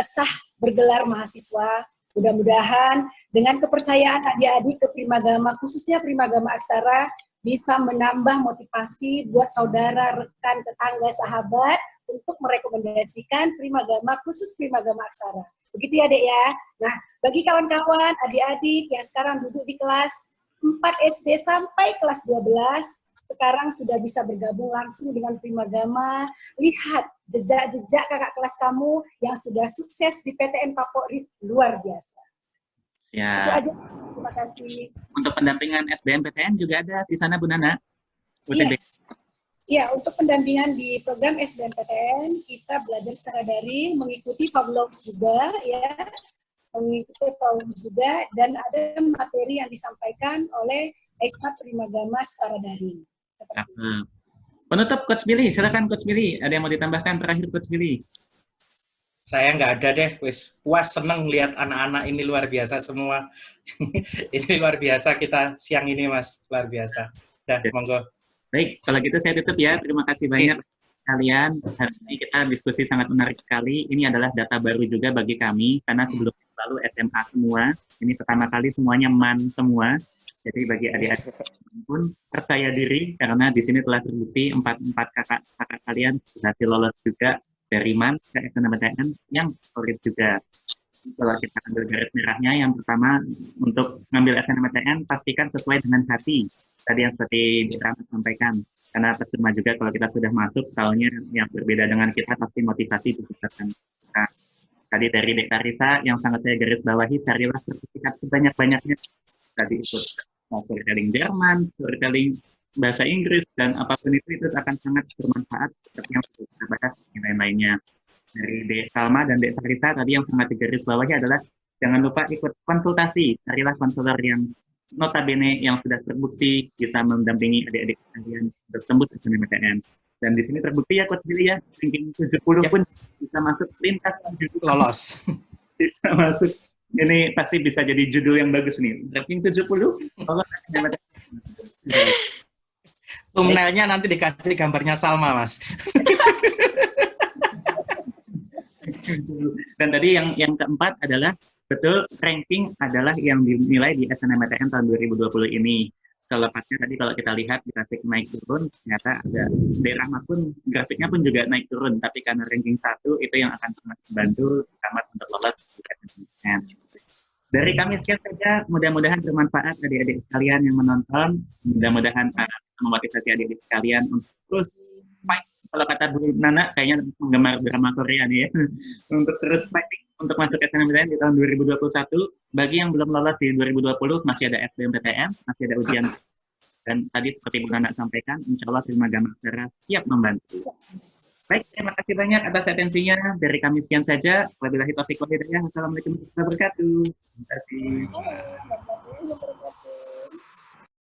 sah bergelar mahasiswa. Mudah-mudahan dengan kepercayaan adik-adik ke Primagama, khususnya Primagama Aksara, bisa menambah motivasi buat saudara, rekan, tetangga, sahabat untuk merekomendasikan Primagama, khusus Primagama Aksara. Begitu ya, Dek ya. Nah, bagi kawan-kawan, adik-adik yang sekarang duduk di kelas 4 SD sampai kelas 12, sekarang sudah bisa bergabung langsung dengan Primagama. Lihat jejak-jejak kakak kelas kamu yang sudah sukses di PTN Favorit, luar biasa. Ya. Itu aja. Terima kasih. Untuk pendampingan SBMPTN juga ada di sana Bu Nana. Iya, untuk pendampingan di program SBMPTN kita belajar secara daring, mengikuti Pavlov juga, ya, mengikuti Pavlov juga, dan ada materi yang disampaikan oleh Esmat Primagama secara daring. Penutup Coach Billy, silakan Coach Billy. Ada yang mau ditambahkan terakhir Coach Billy? Saya nggak ada deh, wis puas seneng lihat anak-anak ini luar biasa semua. Ini luar biasa kita siang ini Mas, luar biasa. Dah, monggo. Baik, kalau gitu saya tutup ya. Terima kasih banyak kalian. Hari ini kita diskusi sangat menarik sekali. Ini adalah data baru juga bagi kami, karena sebelum lalu SMA semua, ini pertama kali semuanya MAN semua. Jadi bagi adik-adik pun percaya diri, karena di sini telah terbukti empat kakak kalian sudah lolos juga dari MAN ke SNMPTN yang solid juga. Kalau kita ambil garis merahnya, yang pertama untuk ngambil SNMPTN pastikan sesuai dengan hati. Tadi yang seperti Dek sampaikan, karena percuma juga kalau kita sudah masuk, tahunnya yang berbeda dengan kita, pasti motivasi dipusatkan. Nah, tadi dari Dek Tarisa yang sangat saya garis bawahi, carilah sertifikat sebanyak-banyaknya. Tadi ikut storytelling Jerman, storytelling bahasa Inggris, dan apapun itu akan sangat bermanfaat seperti yang sudah kita bahas lain-lainnya. Dari Dek Salma dan Dek Tarisa tadi yang sangat digaris bawahi adalah jangan lupa ikut konsultasi, carilah konselor yang notabene yang sudah terbukti bisa mendampingi adik-adik kalian untuk tembus SNMPTN. Dan di sini terbukti ya Coach Billy ya, ranking 70 pun bisa masuk lintas 70. Lolos. Bisa masuk Ini pasti bisa jadi judul yang bagus nih. Ranking 70, lolos SNMPTN. Thumbnailnya nanti dikasih gambarnya Salma, Mas. Dan tadi yang keempat adalah betul ranking adalah yang dinilai di SNMPTN tahun 2020 ini. Selepasnya tadi kalau kita lihat grafik naik turun, ternyata ada daerah pun grafiknya pun juga naik turun, tapi karena ranking 1 itu yang akan sangat membantu Selamat untuk lolos di SNMPTN. Dari kami sekian saja, mudah-mudahan bermanfaat adik-adik sekalian yang menonton, mudah-mudahan memotivasi adik-adik sekalian untuk terus fight. Kalau kata Bu Nana, kayaknya penggemar drama Korea nih ya, untuk terus fighting untuk masuk SNMPTN di tahun 2021. Bagi yang belum lolos di 2020, masih ada SBMPTN, masih ada ujian. Dan tadi seperti Bu Nana sampaikan, insya Allah Primagama Aksara siap membantu. Baik, terima kasih banyak atas atensinya. Dari kami sekian saja. Wabillahi taufiq wal hidayah. Wassalamualaikum warahmatullahi wabarakatuh. Terima kasih.